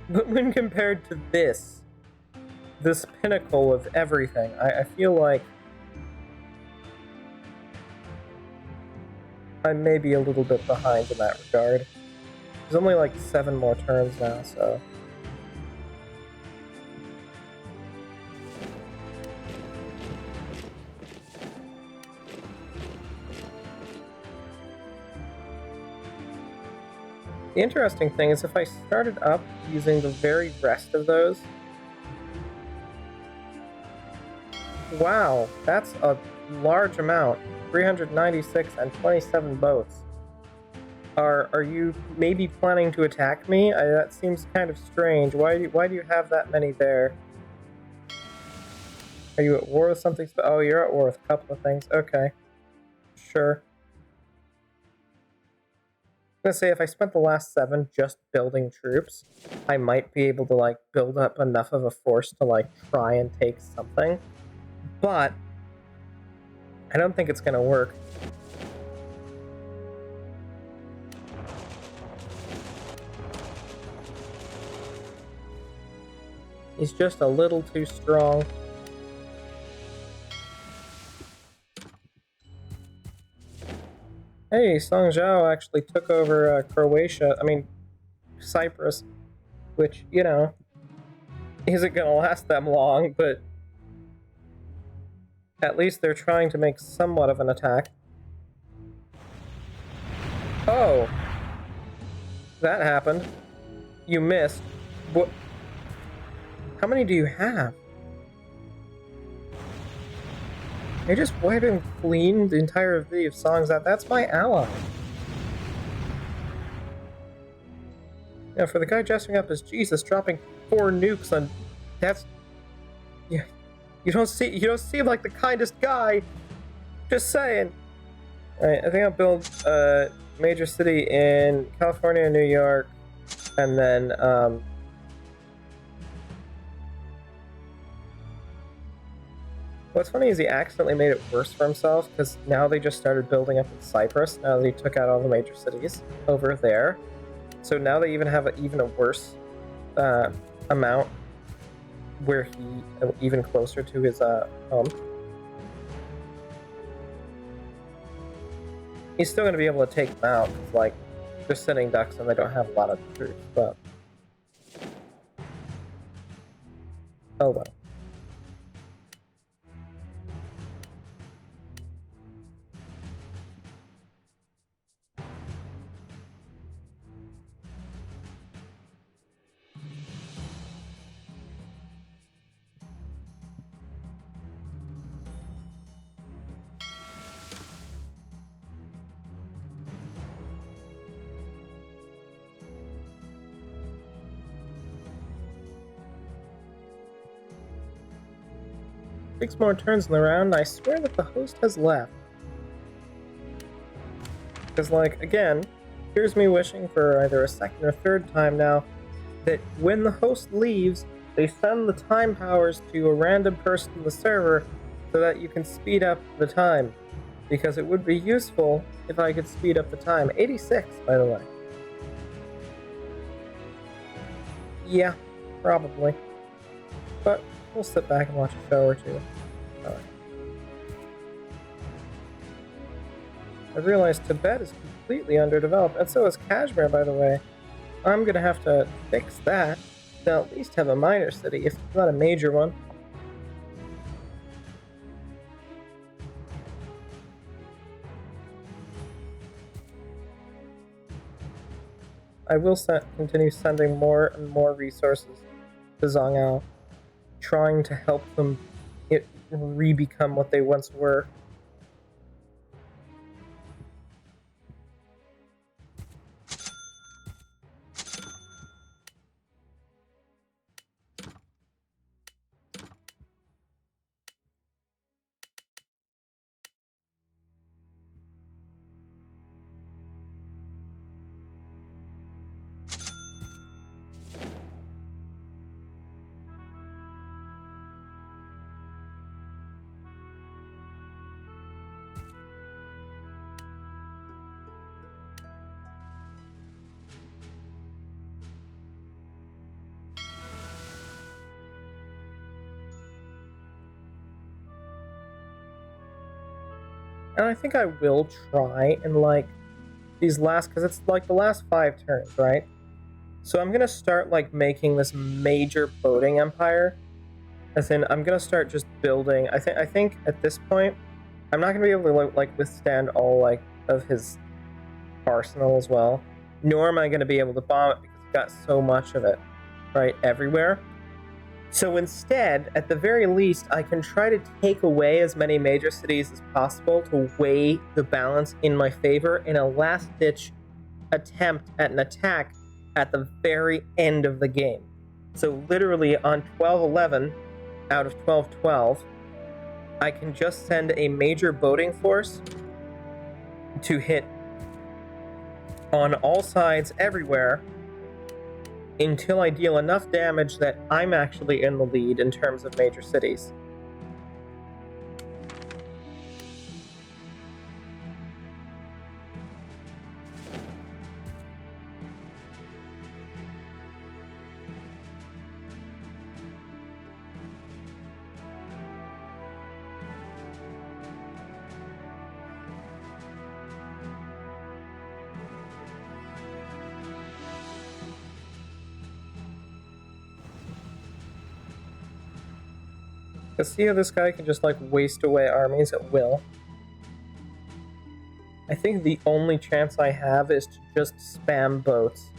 But when compared to this pinnacle of everything, I feel like I may be a little bit behind in that regard. There's only like 7 more turns now, so... The interesting thing is if I started up using the very rest of those... Wow, that's a large amount. 396 and 27 boats. Are you maybe planning to attack me? That seems kind of strange. Why do you have that many there? Are you at war with something? Oh, you're at war with a couple of things. Okay. Sure. I'm gonna say if I spent the last 7 just building troops, I might be able to, like, build up enough of a force to, like, try and take something. But I don't think it's gonna work. He's just a little too strong. Hey, Song Zhao actually took over Croatia, Cyprus, which, you know, isn't gonna last them long, but at least they're trying to make somewhat of an attack. Oh! That happened. You missed. What? How many do you have? You're just wiping clean the entirety of songs out. That's my ally. Yeah, for the guy dressing up as Jesus, dropping 4 nukes on... That's... Yeah, you don't seem like the kindest guy. Just saying. Alright, I think I'll build a major city in California, New York, and then, what's funny is he accidentally made it worse for himself, because now they just started building up in Cyprus, now that he took out all the major cities over there. So now they even have an even a worse amount where he even closer to his home. He's still going to be able to take them out, because, like, they're sitting ducks and they don't have a lot of troops, but... Oh well. Six more turns in the round, I swear that the host has left. Because, like, again, here's me wishing for either a second or third time now that when the host leaves, they send the time powers to a random person in the server so that you can speed up the time. Because it would be useful if I could speed up the time. 86, by the way. Yeah, probably. But we'll sit back and watch a show or two. Alright. I realized Tibet is completely underdeveloped, and so is Kashmir, by the way. I'm gonna have to fix that. They'll at least have a minor city, if not a major one. I will continue sending more and more resources to Zhangao, trying to help them re-become what they once were. And I think I will try and, like, these last, because it's like the last 5 turns, right? So I'm gonna start, like, making this major boating empire. As in, I'm gonna start just building. I think at this point, I'm not gonna be able to, like, withstand all, like, of his arsenal as well. Nor am I gonna be able to bomb it because he's got so much of it, right, everywhere. So instead, at the very least, I can try to take away as many major cities as possible to weigh the balance in my favor in a last-ditch attempt at an attack at the very end of the game. So literally on 12-11 out of 12-12, I can just send a major boating force to hit on all sides everywhere until I deal enough damage that I'm actually in the lead in terms of major cities. Because see how this guy can just like waste away armies at will? I think the only chance I have is to just spam boats,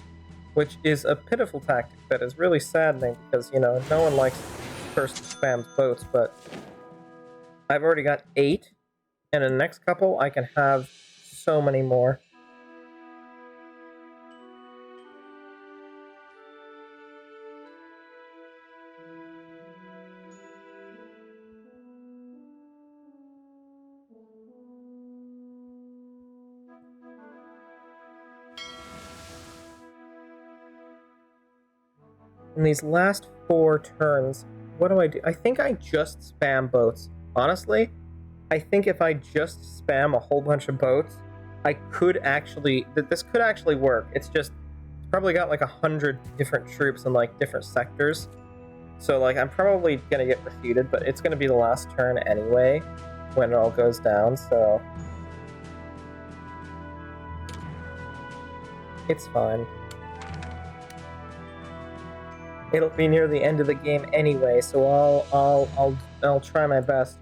which is a pitiful tactic that is really saddening because, you know, no one likes first spams boats, but I've already got 8, and in the next couple I can have so many more. In these last 4 turns, what do I do? I think I just spam boats. Honestly, I think if I just spam a whole bunch of boats, I could actually... This could actually work. It's just... It's probably got like 100 different troops in like different sectors. So like I'm probably gonna get defeated, but it's gonna be the last turn anyway when it all goes down, so... It's fine. It'll be near the end of the game anyway, so I'll try my best.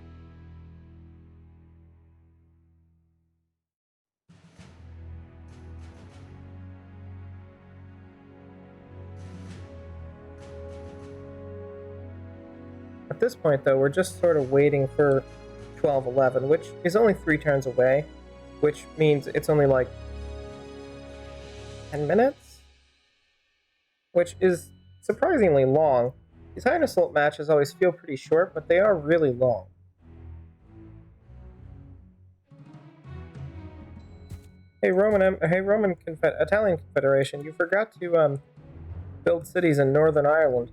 At this point, though, we're just sort of waiting for 12-11, which is only 3 turns away, which means it's only like 10 minutes? Which is surprisingly long. These Iron Assault matches always feel pretty short, but they are really long. Hey Italian Confederation, you forgot to build cities in Northern Ireland.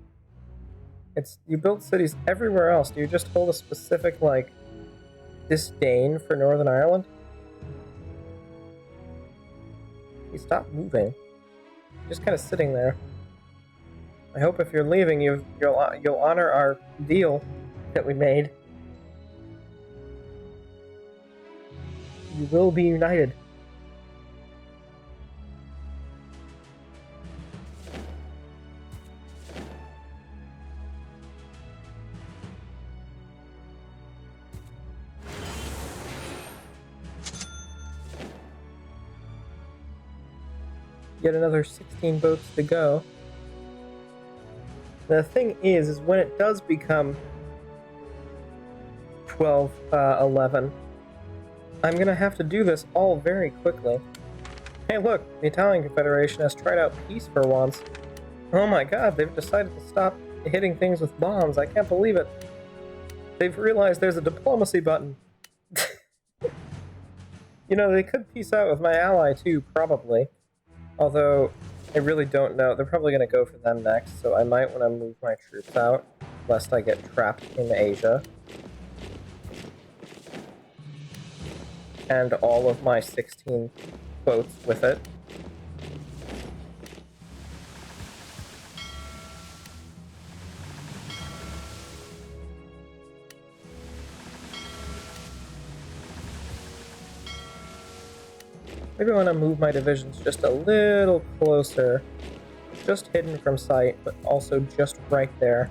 You build cities everywhere else. Do you just hold a specific, like, disdain for Northern Ireland? You stop moving. You're just kind of sitting there. I hope if you're leaving, you'll honor our deal that we made. You will be united. Yet another 16 boats to go. The thing is when it does become 12-11, I'm gonna have to do this all very quickly. Hey look, the Italian Confederation has tried out peace for once. Oh my god, they've decided to stop hitting things with bombs. I can't believe it. They've realized there's a diplomacy button. You know, they could peace out with my ally too, probably. Although, I really don't know. They're probably going to go for them next, so I might want to move my troops out, lest I get trapped in Asia. And all of my 16 boats with it. Maybe I want to move my divisions just a little closer. Just hidden from sight, but also just right there.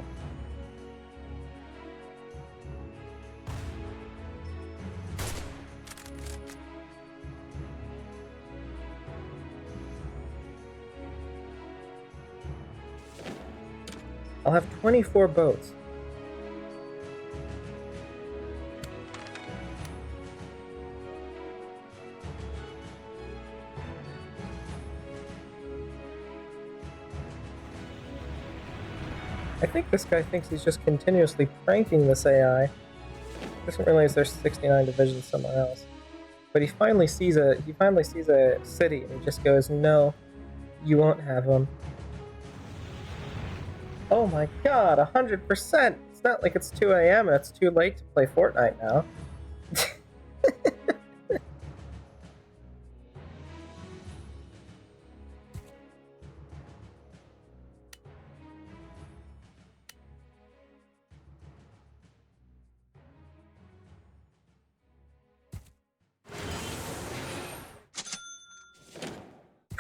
I'll have 24 boats. I think this guy thinks he's just continuously pranking this AI. He doesn't realize there's 69 divisions somewhere else. But he finally sees a city and he just goes, no, you won't have them. Oh my god, 100%! It's not like it's 2 AM and it's too late to play Fortnite now.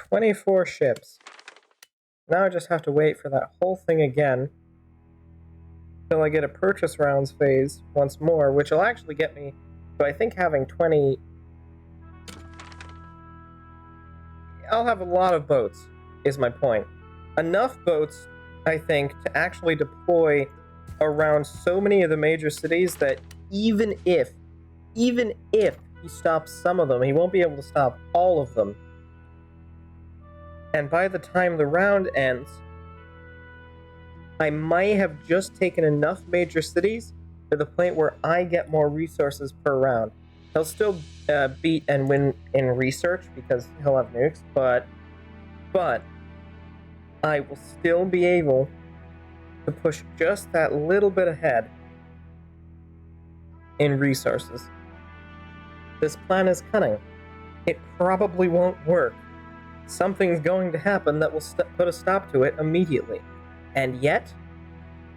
"24 ships. Now I just have to wait for that whole thing again. till I get a purchase rounds phase once more, which will actually get me to, I think, having 20... I'll have a lot of boats, is my point. Enough boats, I think, to actually deploy around so many of the major cities that even if he stops some of them, he won't be able to stop all of them. And by the time the round ends, I might have just taken enough major cities to the point where I get more resources per round. He'll still beat and win in research because he'll have nukes, but I will still be able to push just that little bit ahead in resources. This plan is cunning. It probably won't work. Something's going to happen that will put a stop to it immediately. And yet,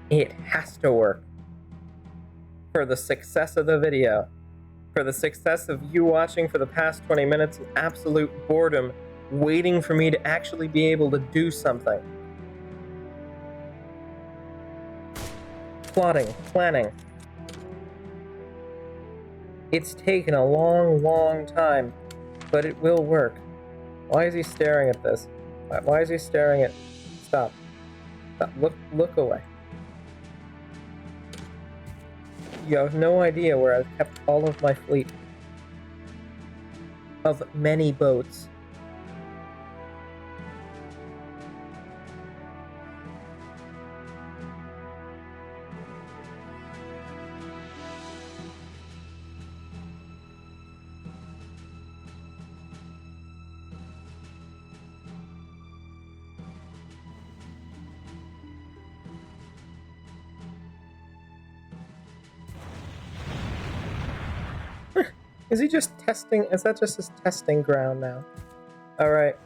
it has to work. For the success of the video, for the success of you watching for the past 20 minutes in absolute boredom, waiting for me to actually be able to do something. Plotting, planning. It's taken a long, long time, but it will work. Why is he staring at this? Why is he staring at... Stop. Stop. Look away. You have no idea where I've kept all of my fleet. Of many boats. Is he just testing? Is that just his testing ground now? Alright.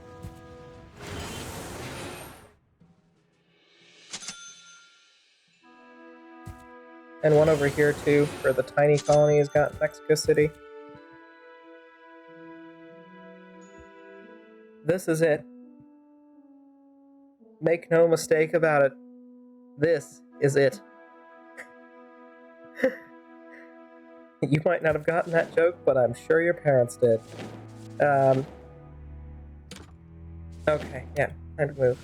And one over here too, for the tiny colony he's got in Mexico City. This is it. Make no mistake about it. This is it. You might not have gotten that joke, but I'm sure your parents did. Okay, yeah, time to move.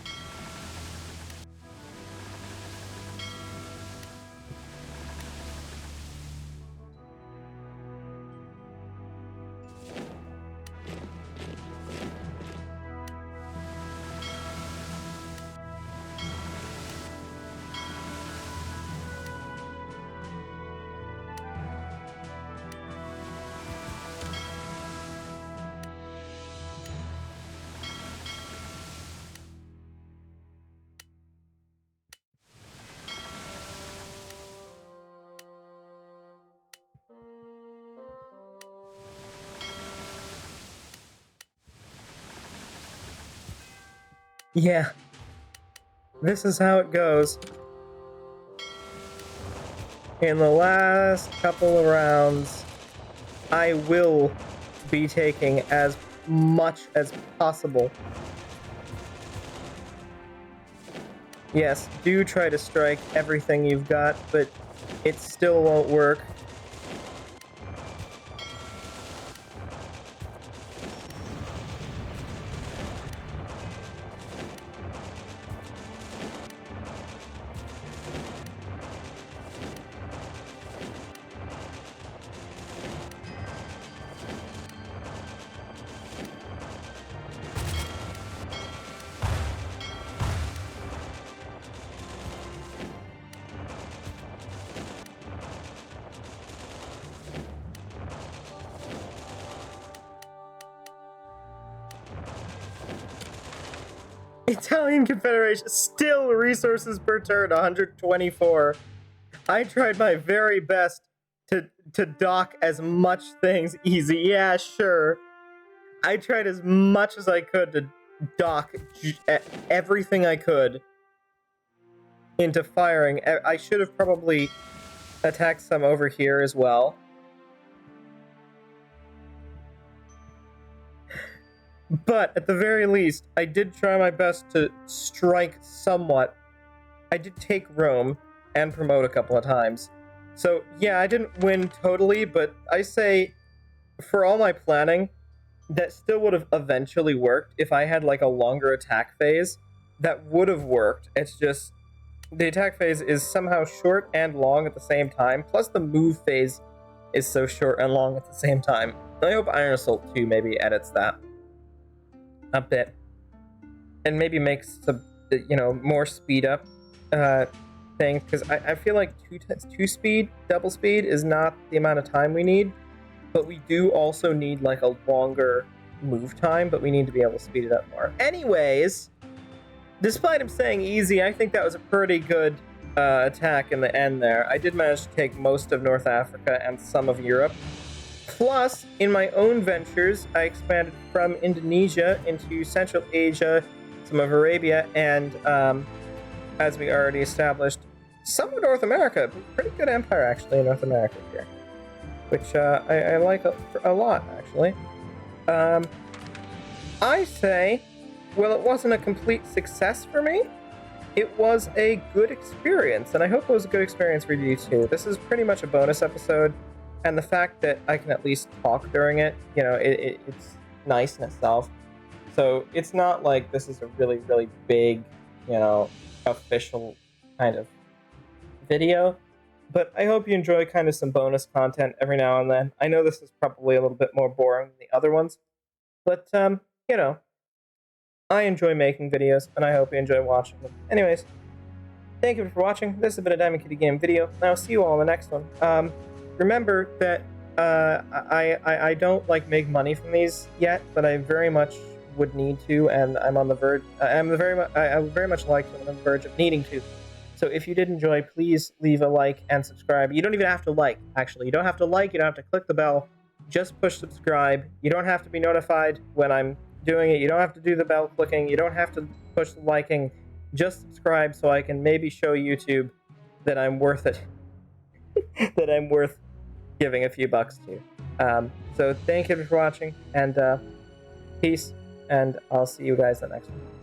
Yeah. This is how it goes. In the last couple of rounds, I will be taking as much as possible. Yes, do try to strike everything you've got, but it still won't work. Italian Confederation, still resources per turn, 124. I tried my very best to dock as much things easy. Yeah, sure. I tried as much as I could to dock everything I could into firing. I should have probably attacked some over here as well. But at the very least, I did try my best to strike somewhat. I did take Rome, and promote a couple of times. So yeah, I didn't win totally, but I say for all my planning, that still would have eventually worked if I had like a longer attack phase. That would have worked. It's just the attack phase is somehow short and long at the same time, plus the move phase is so short and long at the same time. I hope Iron Assault 2 maybe edits that a bit and maybe makes some, more speed up things, because I feel like two speed, double speed is not the amount of time we need, but we do also need like a longer move time, but we need to be able to speed it up more. Anyways, despite him saying easy, I think that was a pretty good attack in the end there. I did manage to take most of North Africa and some of Europe. Plus, in my own ventures, I expanded from Indonesia into Central Asia, some of Arabia, and as we already established, some of North America. Pretty good empire, actually, in North America here, which I like a lot, actually. I say, well, it wasn't a complete success for me. It was a good experience, and I hope it was a good experience for you too. This is pretty much a bonus episode, and the fact that I can at least talk during it, it's nice in itself. So it's not like this is a really, really big, official kind of video, but I hope you enjoy kind of some bonus content every now and then. I know this is probably a little bit more boring than the other ones, but, I enjoy making videos, and I hope you enjoy watching them. Anyways, thank you for watching. This has been a Diamond Kitty Game video, and I'll see you all in the next one. Remember that I don't make money from these yet, but I very much would need to, and I'm on the verge. I would very much like to. I'm on the verge of needing to. So if you did enjoy, please leave a like and subscribe. You don't even have to like. Actually, you don't have to like. You don't have to click the bell. Just push subscribe. You don't have to be notified when I'm doing it. You don't have to do the bell clicking. You don't have to push the liking. Just subscribe so I can maybe show YouTube that I'm worth it. That I'm worth giving a few bucks to. So thank you for watching, and peace, and I'll see you guys in the next one.